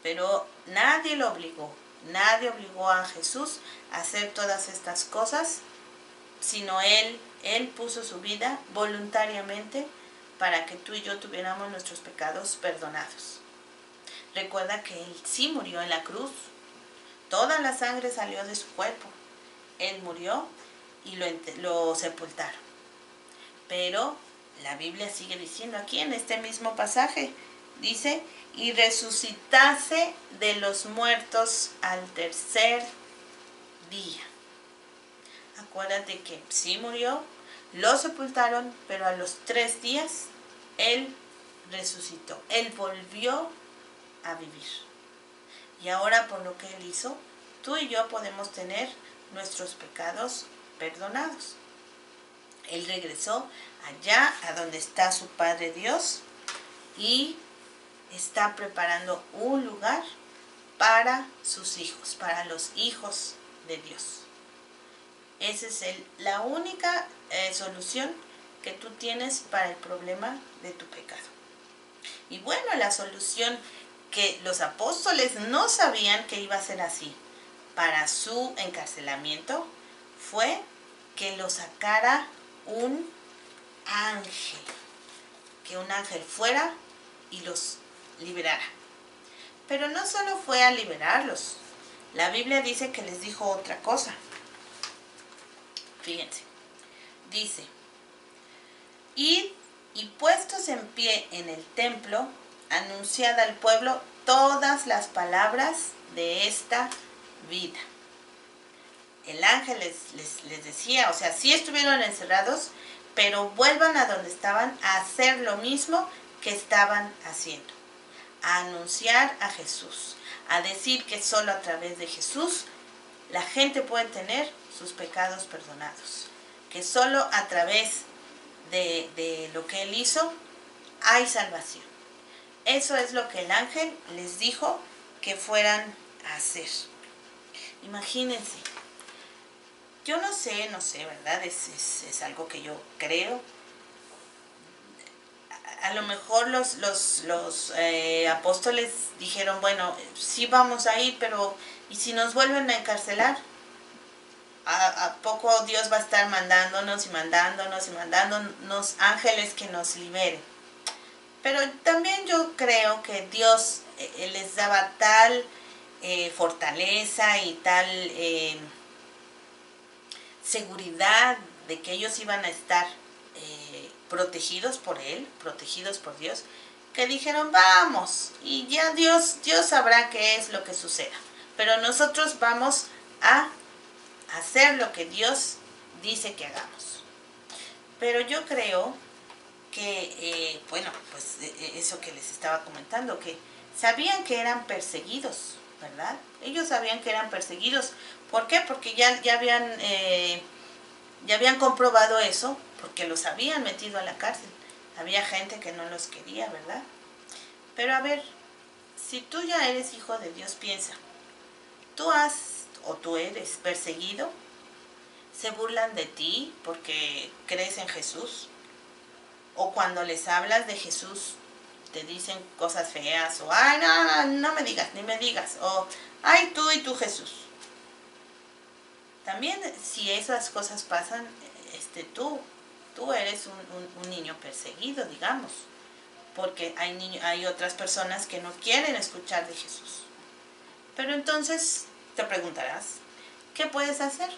Pero nadie lo obligó, nadie obligó a Jesús a hacer todas estas cosas, sino Él puso su vida voluntariamente para que tú y yo tuviéramos nuestros pecados perdonados. Recuerda que Él sí murió en la cruz, toda la sangre salió de su cuerpo, Él murió y lo sepultaron. Pero la Biblia sigue diciendo aquí en este mismo pasaje, dice, y resucitase de los muertos al tercer día. Acuérdate que sí murió, lo sepultaron, pero a los 3 días Él resucitó. Él volvió a vivir. Y ahora por lo que Él hizo, tú y yo podemos tener nuestros pecados perdonados. Él regresó allá a donde está su Padre Dios y está preparando un lugar para sus hijos, para los hijos de Dios. Esa es la única solución que tú tienes para el problema de tu pecado. Y bueno, la solución que los apóstoles no sabían que iba a ser así para su encarcelamiento fue que lo sacara un ángel, que un ángel fuera y los liberara. Pero no solo fue a liberarlos. La Biblia dice que les dijo otra cosa. Fíjense. Dice, id y puestos en pie en el templo, anunciad al pueblo todas las palabras de esta vida. El ángel les decía, o sea, sí estuvieron encerrados, pero vuelvan a donde estaban a hacer lo mismo que estaban haciendo. A anunciar a Jesús, a decir que solo a través de Jesús la gente puede tener sus pecados perdonados. Que solo a través de lo que Él hizo hay salvación. Eso es lo que el ángel les dijo que fueran a hacer. Imagínense. Yo no sé, ¿verdad? Es algo que yo creo. A lo mejor los apóstoles dijeron, bueno, sí vamos a ir, pero ¿y si nos vuelven a encarcelar? ¿A poco Dios va a estar mandándonos ángeles que nos liberen? Pero también yo creo que Dios les daba tal fortaleza y tal seguridad de que ellos iban a estar protegidos por Él, protegidos por Dios, que dijeron, vamos, y ya Dios sabrá qué es lo que suceda. Pero nosotros vamos a hacer lo que Dios dice que hagamos. Pero yo creo que, pues eso que les estaba comentando, que sabían que eran perseguidos, ¿verdad? Ellos sabían que eran perseguidos. ¿Por qué? Porque ya habían comprobado eso, porque los habían metido a la cárcel. Había gente que no los quería, ¿verdad? Pero a ver, si tú ya eres hijo de Dios, piensa, tú eres perseguido, se burlan de ti porque crees en Jesús, o cuando les hablas de Jesús te dicen cosas feas, o ay, no me digas, ni me digas, o ay, tú y tu Jesús. También si esas cosas pasan, tú eres un niño perseguido, digamos, porque hay otras personas que no quieren escuchar de Jesús. Pero entonces te preguntarás, ¿qué puedes hacer?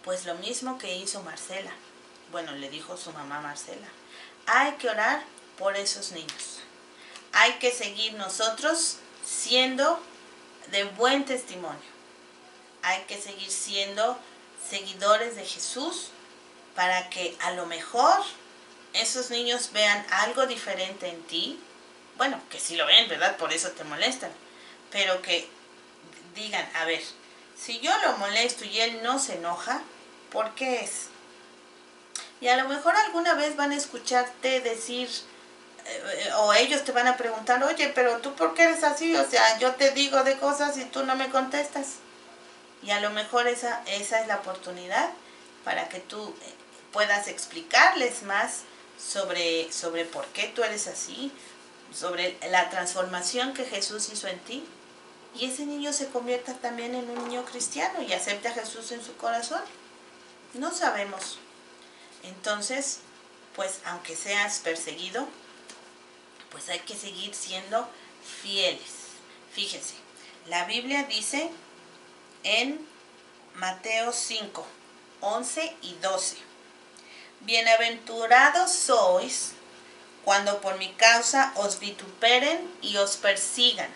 Pues lo mismo que hizo Marcela. Bueno, le dijo su mamá Marcela. Hay que orar por esos niños. Hay que seguir nosotros siendo de buen testimonio. Hay que seguir siendo seguidores de Jesús para que a lo mejor esos niños vean algo diferente en ti. Bueno, que sí lo ven, ¿verdad? Por eso te molestan. Pero que digan, a ver, si yo lo molesto y él no se enoja, ¿por qué es? Y a lo mejor alguna vez van a escucharte decir, o ellos te van a preguntar, oye, pero tú ¿por qué eres así? O sea, yo te digo de cosas y tú no me contestas. Y a lo mejor esa es la oportunidad para que tú puedas explicarles más sobre por qué tú eres así, sobre la transformación que Jesús hizo en ti. Y ese niño se convierta también en un niño cristiano y acepte a Jesús en su corazón. No sabemos. Entonces, pues aunque seas perseguido, pues hay que seguir siendo fieles. Fíjense, la Biblia dice en Mateo 5, 11 y 12. Bienaventurados sois cuando por mi causa os vituperen y os persigan,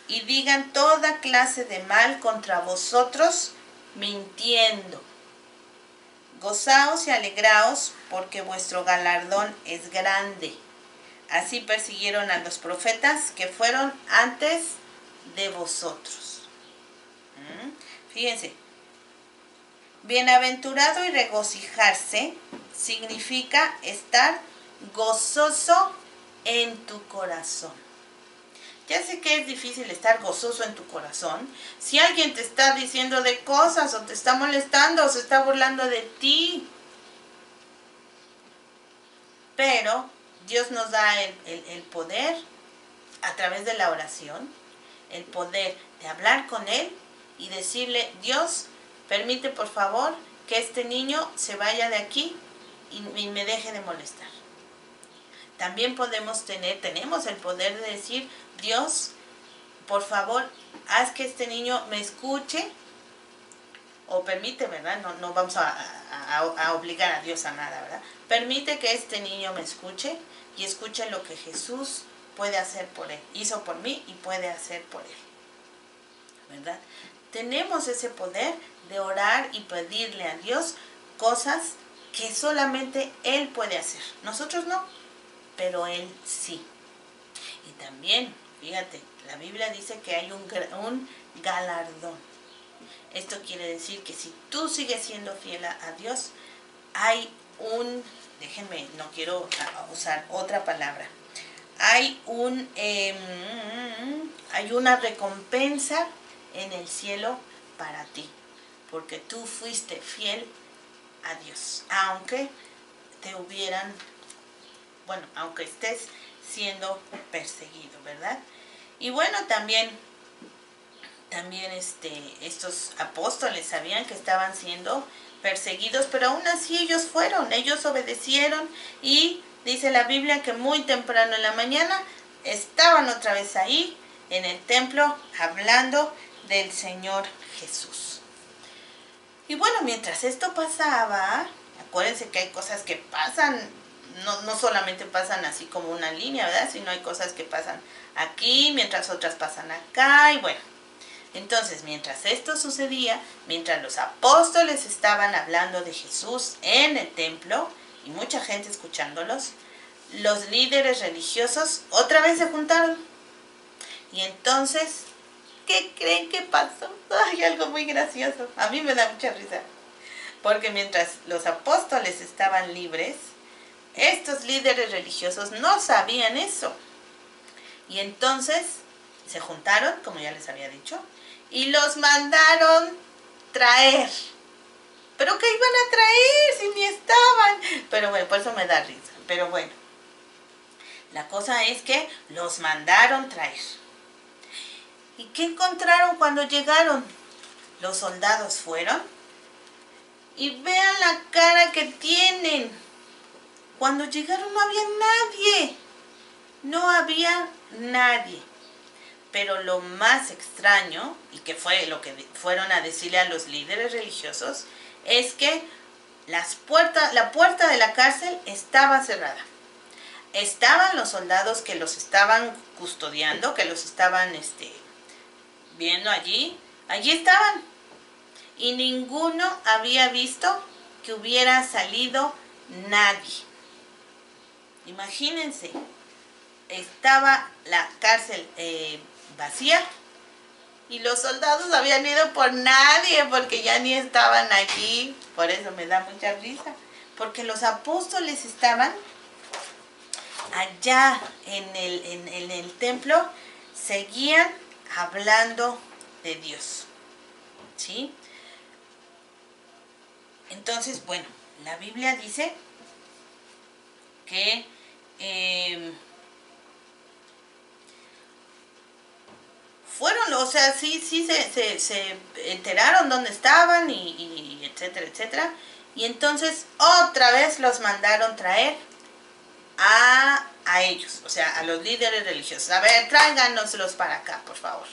y digan toda clase de mal contra vosotros, mintiendo. Gozaos y alegraos, porque vuestro galardón es grande. Así persiguieron a los profetas que fueron antes de vosotros. Fíjense, bienaventurado y regocijarse significa estar gozoso en tu corazón. Ya sé que es difícil estar gozoso en tu corazón si alguien te está diciendo de cosas o te está molestando o se está burlando de ti. Pero Dios nos da el poder a través de la oración, el poder de hablar con Él y decirle, Dios, permite por favor que este niño se vaya de aquí y me deje de molestar. también tenemos el poder de decir, Dios, por favor, haz que este niño me escuche, o permite, ¿verdad? No vamos a obligar a Dios a nada, ¿verdad? Permite que este niño me escuche y escuche lo que Jesús puede hacer por él. Hizo por mí y puede hacer por él, ¿verdad? Tenemos ese poder de orar y pedirle a Dios cosas que solamente Él puede hacer. Nosotros no, pero Él sí. Y también, fíjate, la Biblia dice que hay un galardón. Esto quiere decir que si tú sigues siendo fiel a Dios, hay déjenme, no quiero usar otra palabra, hay una recompensa en el cielo para ti, porque tú fuiste fiel a Dios, aunque aunque estés siendo perseguido, ¿verdad? Y bueno, también estos apóstoles sabían que estaban siendo perseguidos, pero aún así ellos obedecieron, y dice la Biblia que muy temprano en la mañana estaban otra vez ahí en el templo hablando del Señor Jesús. Y bueno, mientras esto pasaba, acuérdense que hay cosas que pasan, no solamente pasan así como una línea, ¿verdad? Sino hay cosas que pasan aquí, mientras otras pasan acá, y bueno. Entonces, mientras esto sucedía, mientras los apóstoles estaban hablando de Jesús en el templo, y mucha gente escuchándolos, los líderes religiosos otra vez se juntaron. Y entonces, ¿qué creen que pasó? Hay algo muy gracioso. A mí me da mucha risa. Porque mientras los apóstoles estaban libres, estos líderes religiosos no sabían eso. Y entonces se juntaron, como ya les había dicho, y los mandaron traer. ¿Pero qué iban a traer si ni estaban? Pero bueno, por eso me da risa. Pero bueno, la cosa es que los mandaron traer. ¿Y qué encontraron cuando llegaron? Los soldados fueron y vean la cara que tienen. Cuando llegaron no había nadie. No había nadie. Pero lo más extraño, y que fue lo que fueron a decirle a los líderes religiosos, es que la puerta de la cárcel estaba cerrada. Estaban los soldados que los estaban custodiando, que los estaban viendo allí. Allí estaban. Y ninguno había visto que hubiera salido nadie. Imagínense, estaba la cárcel vacía y los soldados habían ido por nadie porque ya ni estaban allí. Por eso me da mucha risa, porque los apóstoles estaban allá en el templo, seguían hablando de Dios, ¿sí? Entonces, bueno, la Biblia dice que fueron, o sea, sí se enteraron dónde estaban y etcétera, etcétera. Y entonces otra vez los mandaron traer a ellos, o sea, a los líderes religiosos. A ver, tráiganoslos para acá, por favor.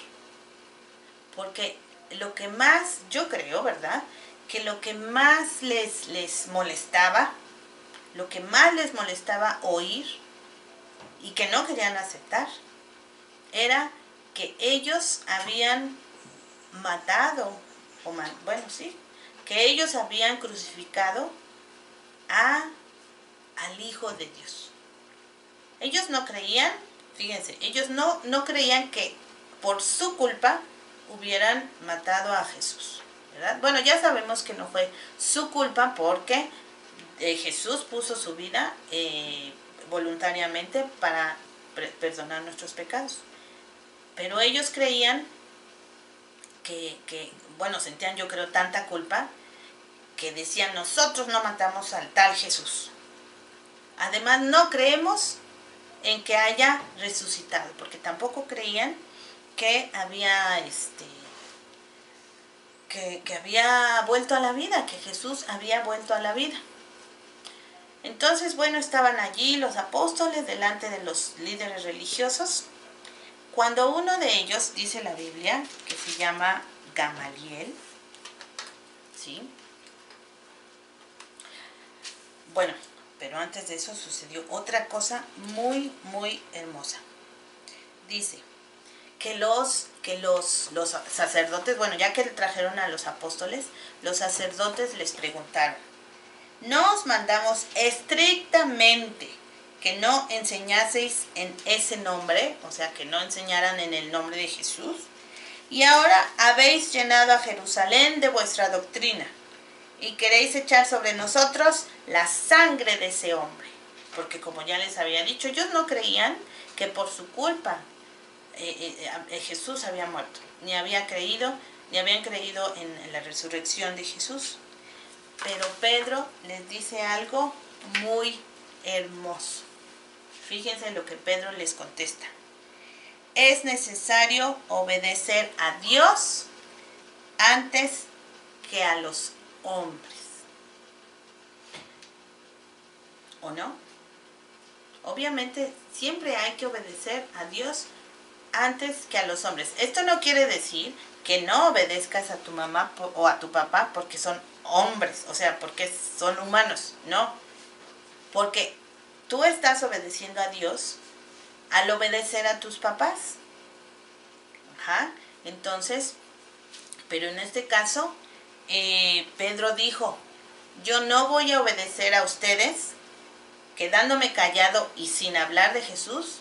Porque lo que más, yo creo, ¿verdad?, que lo que más les molestaba, lo que más les molestaba oír y que no querían aceptar, era que ellos habían matado, que ellos habían crucificado al Hijo de Dios. Ellos no creían, fíjense, ellos no creían que por su culpa hubieran matado a Jesús, ¿verdad? Bueno, ya sabemos que no fue su culpa porque Jesús puso su vida voluntariamente para perdonar nuestros pecados. Pero ellos creían sentían, yo creo, tanta culpa que decían: nosotros no matamos al tal Jesús. Además, no creemos en que haya resucitado, porque tampoco creían que había que había vuelto a la vida, que Jesús había vuelto a la vida. Entonces, bueno, estaban allí los apóstoles delante de los líderes religiosos, cuando uno de ellos, dice la Biblia, que se llama Gamaliel, ¿sí? Bueno, pero antes de eso sucedió otra cosa muy, muy hermosa. Dice que los sacerdotes, bueno, ya que le trajeron a los apóstoles, los sacerdotes les preguntaron: nos mandamos estrictamente que no enseñaseis en ese nombre, o sea, que no enseñaran en el nombre de Jesús, y ahora habéis llenado a Jerusalén de vuestra doctrina, y queréis echar sobre nosotros la sangre de ese hombre. Porque como ya les había dicho, ellos no creían que por su culpa Jesús había muerto, ni habían creído en la resurrección de Jesús. Pero Pedro les dice algo muy hermoso. Fíjense lo que Pedro les contesta: es necesario obedecer a Dios antes que a los hombres. ¿O no? Obviamente siempre hay que obedecer a Dios antes que a los hombres. Esto no quiere decir que no obedezcas a tu mamá o a tu papá porque son hombres, o sea, porque son humanos, no. Porque tú estás obedeciendo a Dios al obedecer a tus papás. Ajá. Entonces, pero en este caso, Pedro dijo: yo no voy a obedecer a ustedes quedándome callado y sin hablar de Jesús,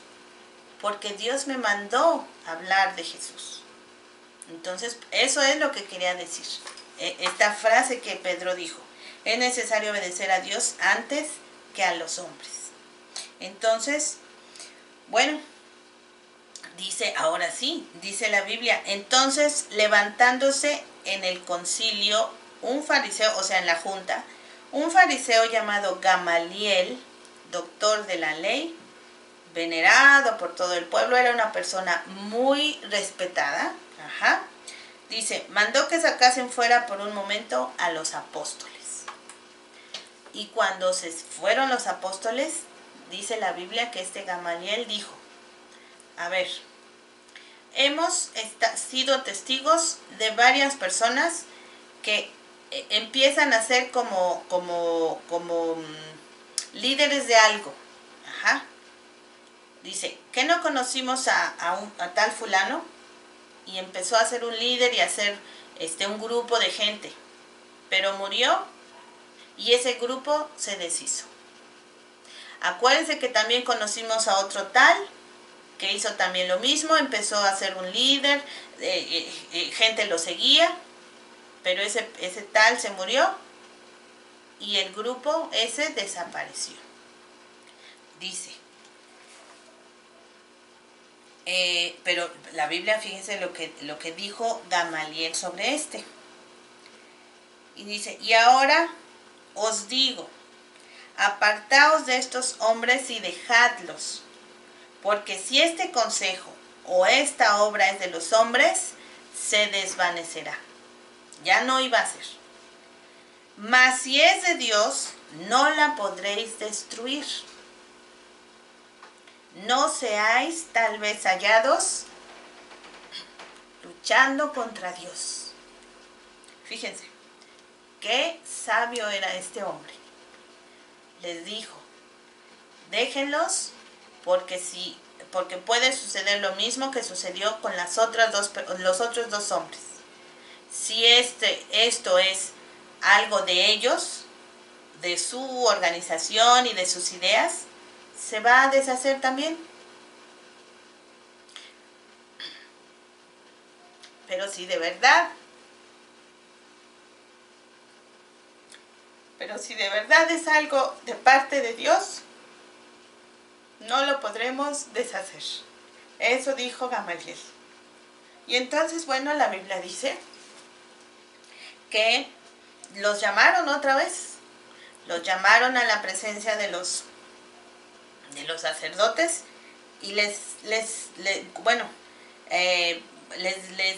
porque Dios me mandó hablar de Jesús. Entonces, eso es lo que quería decir. Esta frase que Pedro dijo: es necesario obedecer a Dios antes que a los hombres. Entonces, bueno, dice, ahora sí, dice la Biblia: entonces, levantándose en el concilio un fariseo, o sea, en la junta, un fariseo llamado Gamaliel, doctor de la ley, venerado por todo el pueblo, era una persona muy respetada, ajá, dice, mandó que sacasen fuera por un momento a los apóstoles. Y cuando se fueron los apóstoles, dice la Biblia que este Gamaliel dijo: a ver, hemos sido testigos de varias personas que empiezan a ser como líderes de algo. Ajá. Dice, ¿que no conocimos a tal fulano? Y empezó a ser un líder y a ser un grupo de gente. Pero murió y ese grupo se deshizo. Acuérdense que también conocimos a otro tal que hizo también lo mismo, empezó a ser un líder, gente lo seguía, pero ese tal se murió y el grupo ese desapareció. Dice, pero la Biblia, fíjense lo que dijo Gamaliel sobre este. Y dice, y ahora os digo, apartaos de estos hombres y dejadlos, porque si este consejo o esta obra es de los hombres, se desvanecerá. Ya no iba a ser. Mas si es de Dios, no la podréis destruir. No seáis tal vez hallados luchando contra Dios. Fíjense, qué sabio era este hombre. Les dijo, déjenlos porque puede suceder lo mismo que sucedió con los otros dos hombres. Si esto es algo de ellos, de su organización y de sus ideas, se va a deshacer también. Pero si de verdad es algo de parte de Dios, no lo podremos deshacer. Eso dijo Gamaliel. Y entonces, bueno, la Biblia dice que los llamaron otra vez. Los llamaron a la presencia de los sacerdotes y les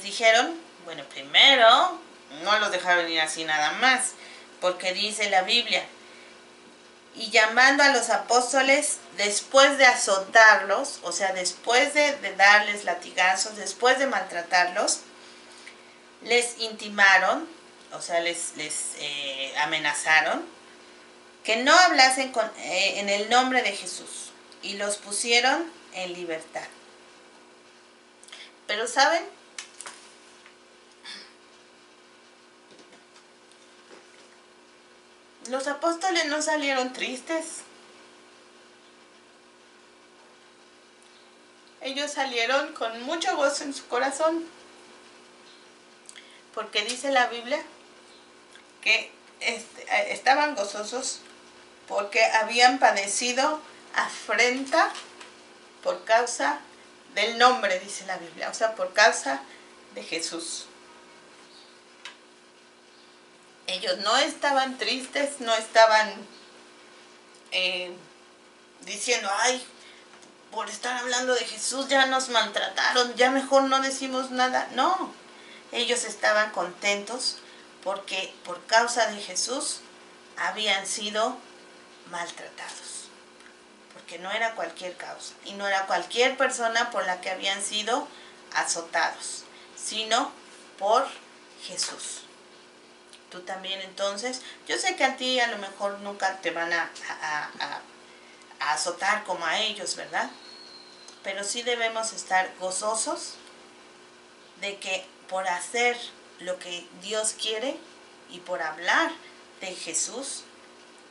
dijeron, bueno, primero no los dejaron ir así nada más, porque dice la Biblia y llamando a los apóstoles después de azotarlos, o sea, después de darles latigazos, después de maltratarlos, les intimaron, o sea, les amenazaron que no hablasen en el nombre de Jesús y los pusieron en libertad. Pero ¿saben? Los apóstoles no salieron tristes. Ellos salieron con mucho gozo en su corazón. Porque dice la Biblia que estaban gozosos porque habían padecido afrenta por causa del nombre, dice la Biblia, o sea, por causa de Jesús. Ellos no estaban tristes, no estaban diciendo, ay, por estar hablando de Jesús ya nos maltrataron, ya mejor no decimos nada. No, ellos estaban contentos porque por causa de Jesús habían sido maltratados. Porque no era cualquier causa y no era cualquier persona por la que habían sido azotados, sino por Jesús. Tú también entonces, yo sé que a ti a lo mejor nunca te van a azotar como a ellos, ¿verdad? Pero sí debemos estar gozosos de que por hacer lo que Dios quiere y por hablar de Jesús,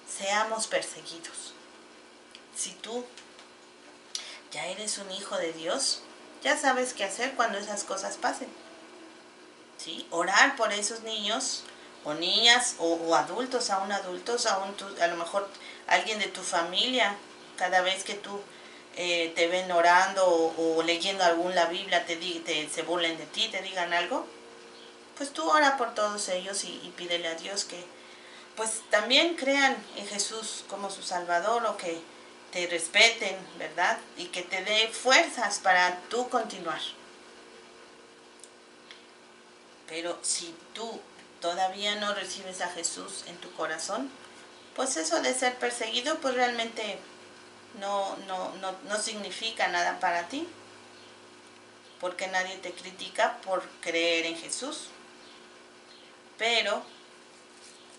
seamos perseguidos. Si tú ya eres un hijo de Dios, ya sabes qué hacer cuando esas cosas pasen. ¿Sí? Orar por esos niños o niñas o adultos, aún adultos, a lo mejor alguien de tu familia, cada vez que tú te ven orando o leyendo la Biblia, se burlen de ti, te digan algo, pues tú ora por todos ellos y pídele a Dios que pues también crean en Jesús como su Salvador, o que te respeten, ¿verdad? Y que te dé fuerzas para tú continuar. Pero si tú todavía no recibes a Jesús en tu corazón, pues eso de ser perseguido pues realmente no significa nada para ti, porque nadie te critica por creer en Jesús. Pero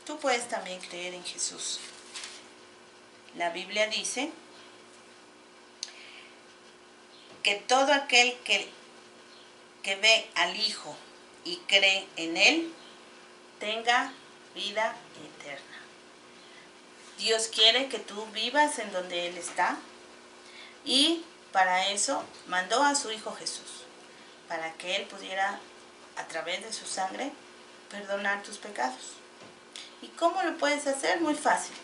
tú puedes también creer en Jesús. La Biblia dice que todo aquel que ve al Hijo y cree en Él, tenga vida eterna. Dios quiere que tú vivas en donde Él está, y para eso mandó a su Hijo Jesús, para que Él pudiera, a través de su sangre, perdonar tus pecados. ¿Y cómo lo puedes hacer? Muy fácil.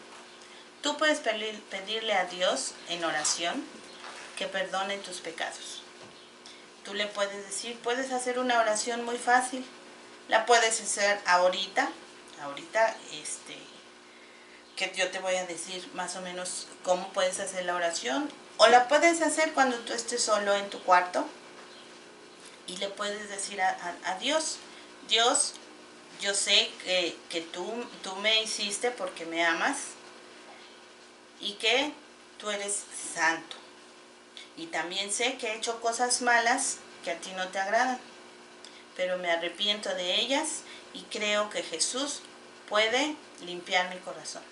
Tú puedes pedirle a Dios en oración que perdone tus pecados. Tú le puedes decir, puedes hacer una oración muy fácil. La puedes hacer ahorita que yo te voy a decir más o menos cómo puedes hacer la oración. O la puedes hacer cuando tú estés solo en tu cuarto y le puedes decir a Dios, Dios, yo sé que tú me hiciste porque me amas y que tú eres santo. Y también sé que he hecho cosas malas que a ti no te agradan, pero me arrepiento de ellas y creo que Jesús puede limpiar mi corazón.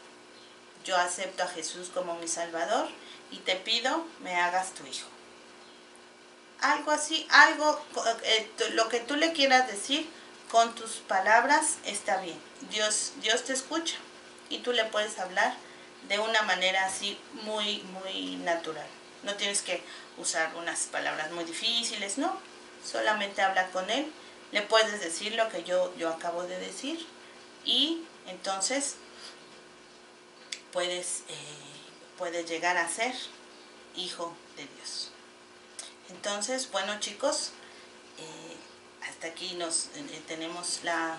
Yo acepto a Jesús como mi Salvador y te pido me hagas tu hijo. Algo así, lo que tú le quieras decir con tus palabras está bien. Dios te escucha y tú le puedes hablar de una manera así muy, muy natural. No tienes que usar unas palabras muy difíciles, no. Solamente habla con Él. Le puedes decir lo que yo acabo de decir y entonces puedes llegar a ser hijo de Dios. Entonces, bueno chicos, hasta aquí tenemos la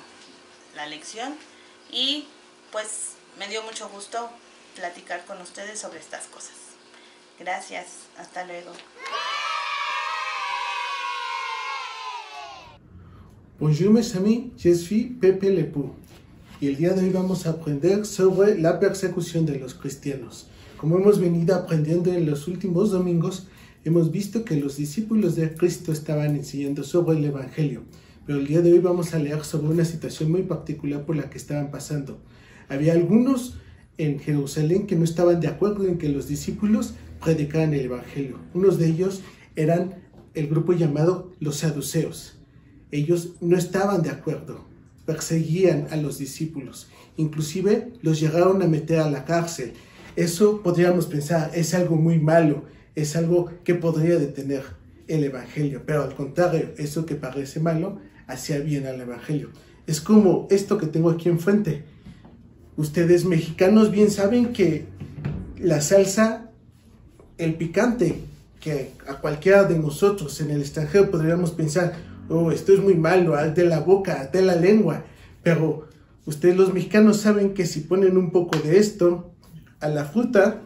lección y pues me dio mucho gusto platicar con ustedes sobre estas cosas. Gracias, hasta luego. Bonjour mes amis, je suis Pepe Le Pou. y el día de hoy vamos a aprender sobre la persecución de los cristianos. Como hemos venido aprendiendo en los últimos domingos, hemos visto que los discípulos de Cristo estaban enseñando sobre el Evangelio, pero el día de hoy vamos a leer sobre una situación muy particular por la que estaban pasando. Había algunos en Jerusalén que no estaban de acuerdo en que los discípulos predicaran el Evangelio. Unos de ellos eran el grupo llamado los saduceos. Ellos no estaban de acuerdo, perseguían a los discípulos, inclusive los llegaron a meter a la cárcel. Eso podríamos pensar, es algo muy malo, es algo que podría detener el Evangelio, pero al contrario, eso que parece malo, hacía bien al Evangelio. Es como esto que tengo aquí enfrente. Ustedes mexicanos bien saben que la salsa, el picante, que a cualquiera de nosotros en el extranjero podríamos pensar, oh, esto es muy malo, de la boca, de la lengua, pero ustedes los mexicanos saben que si ponen un poco de esto a la fruta,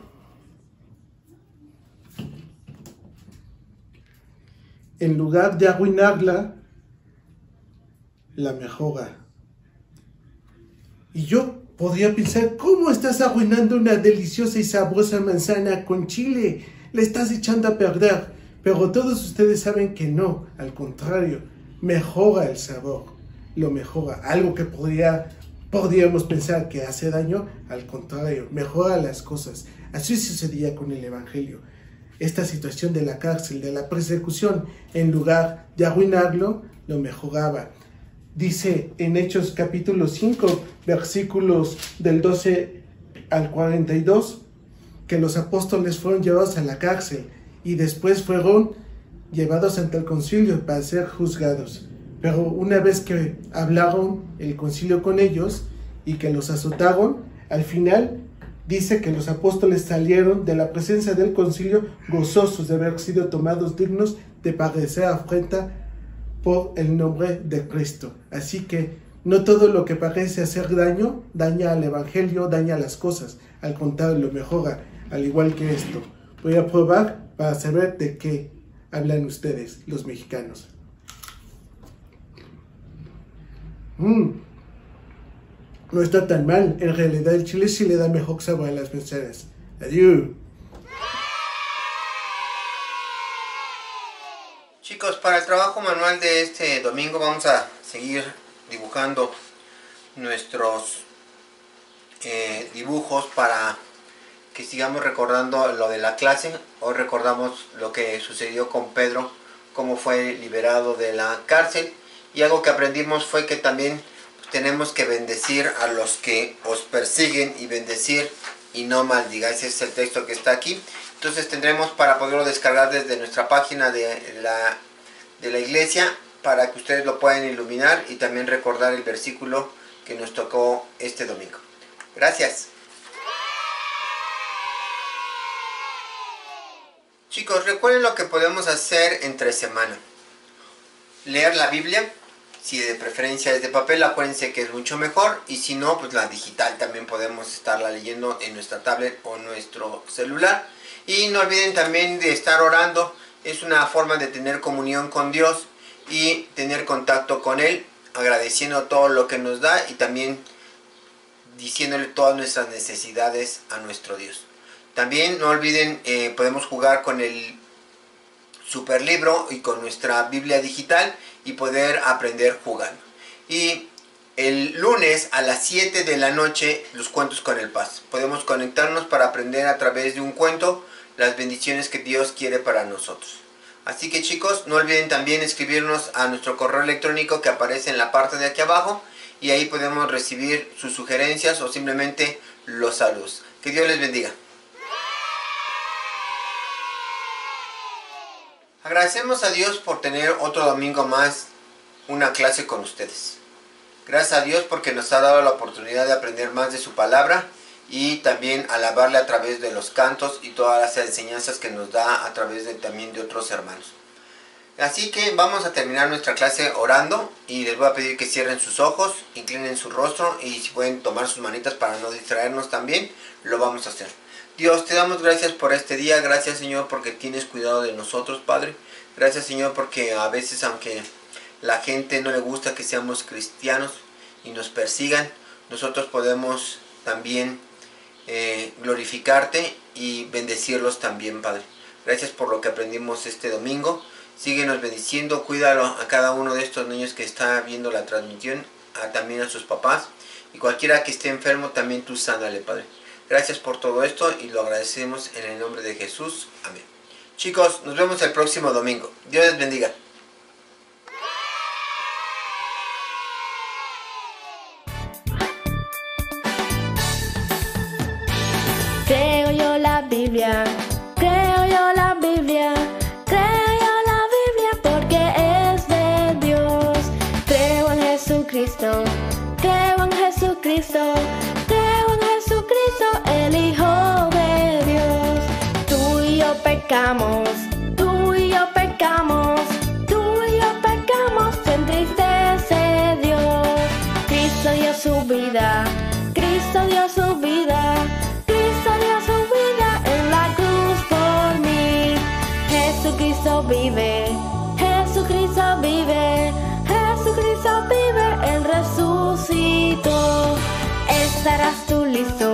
en lugar de arruinarla, la mejora. Y yo podría pensar, ¿cómo estás arruinando una deliciosa y sabrosa manzana con chile? Le estás echando a perder. Pero todos ustedes saben que no, al contrario, mejora el sabor, lo mejora. Algo que podríamos pensar que hace daño, al contrario, mejora las cosas. Así sucedía con el Evangelio. Esta situación de la cárcel, de la persecución, en lugar de arruinarlo, lo mejoraba. Dice en Hechos capítulo 5, versículos del 12 al 42, que los apóstoles fueron llevados a la cárcel y después fueron llevados ante el concilio para ser juzgados. Pero una vez que hablaron el concilio con ellos y que los azotaron, al final dice que los apóstoles salieron de la presencia del concilio gozosos de haber sido tomados dignos de padecer afrenta por el nombre de Cristo. Así que no todo lo que parece hacer daño, daña al Evangelio, daña las cosas. Al contrario, lo mejora, al igual que esto. Voy a probar para saber de qué hablan ustedes, los mexicanos. No está tan mal. En realidad el chile sí le da mejor sabor a las manzanas. Adiós. Chicos, para el trabajo manual de este domingo vamos a seguir dibujando nuestros dibujos para que sigamos recordando lo de la clase. Hoy recordamos lo que sucedió con Pedro, cómo fue liberado de la cárcel, y algo que aprendimos fue que también tenemos que bendecir a los que os persiguen y bendecir y no maldigáis. Ese es el texto que está aquí. Entonces tendremos para poderlo descargar desde nuestra página de la iglesia para que ustedes lo puedan iluminar y también recordar el versículo que nos tocó este domingo. Gracias. Chicos, recuerden lo que podemos hacer entre semana. Leer la Biblia, si de preferencia es de papel, acuérdense que es mucho mejor, y si no, pues la digital también podemos estarla leyendo en nuestra tablet o nuestro celular. Y no olviden también de estar orando. Es una forma de tener comunión con Dios y tener contacto con Él, agradeciendo todo lo que nos da y también diciéndole todas nuestras necesidades a nuestro Dios. También no olviden, podemos jugar con el Superlibro y con nuestra Biblia digital y poder aprender jugando. Y el lunes a las 7 de la noche, los cuentos con el Paz. Podemos conectarnos para aprender a través de un cuento las bendiciones que Dios quiere para nosotros. Así que chicos, no olviden también escribirnos a nuestro correo electrónico que aparece en la parte de aquí abajo, y ahí podemos recibir sus sugerencias o simplemente los saludos. Que Dios les bendiga. Agradecemos a Dios por tener otro domingo más una clase con ustedes. Gracias a Dios porque nos ha dado la oportunidad de aprender más de su palabra y también alabarle a través de los cantos y todas las enseñanzas que nos da a través también de otros hermanos. Así que vamos a terminar nuestra clase orando y les voy a pedir que cierren sus ojos, inclinen su rostro y si pueden tomar sus manitas para no distraernos también, lo vamos a hacer. Dios, te damos gracias por este día. Gracias, Señor, porque tienes cuidado de nosotros, Padre. Gracias, Señor, porque a veces, aunque la gente no le gusta que seamos cristianos y nos persigan, nosotros podemos también glorificarte y bendecirlos también, Padre. Gracias por lo que aprendimos este domingo. Síguenos bendiciendo, cuídalo a cada uno de estos niños que está viendo la transmisión, también a sus papás, y cualquiera que esté enfermo también tú sánale, Padre. Gracias por todo esto y lo agradecemos en el nombre de Jesús. Amén. Chicos, nos vemos el próximo domingo. Dios les bendiga. Creo yo la Biblia, creo yo la Biblia, creo yo la Biblia porque es de Dios. Creo en Jesucristo, creo en Jesucristo, creo en Jesucristo, el Hijo de Dios. Tú y yo pecamos, tú y yo pecamos, tú y yo pecamos, se entristece Dios. Cristo dio su vida, Cristo dio su vida, Cristo dio su vida en la cruz por mí. Jesucristo vive, Jesucristo vive, Jesucristo vive, Él resucitó. ¿Estarás tú listo?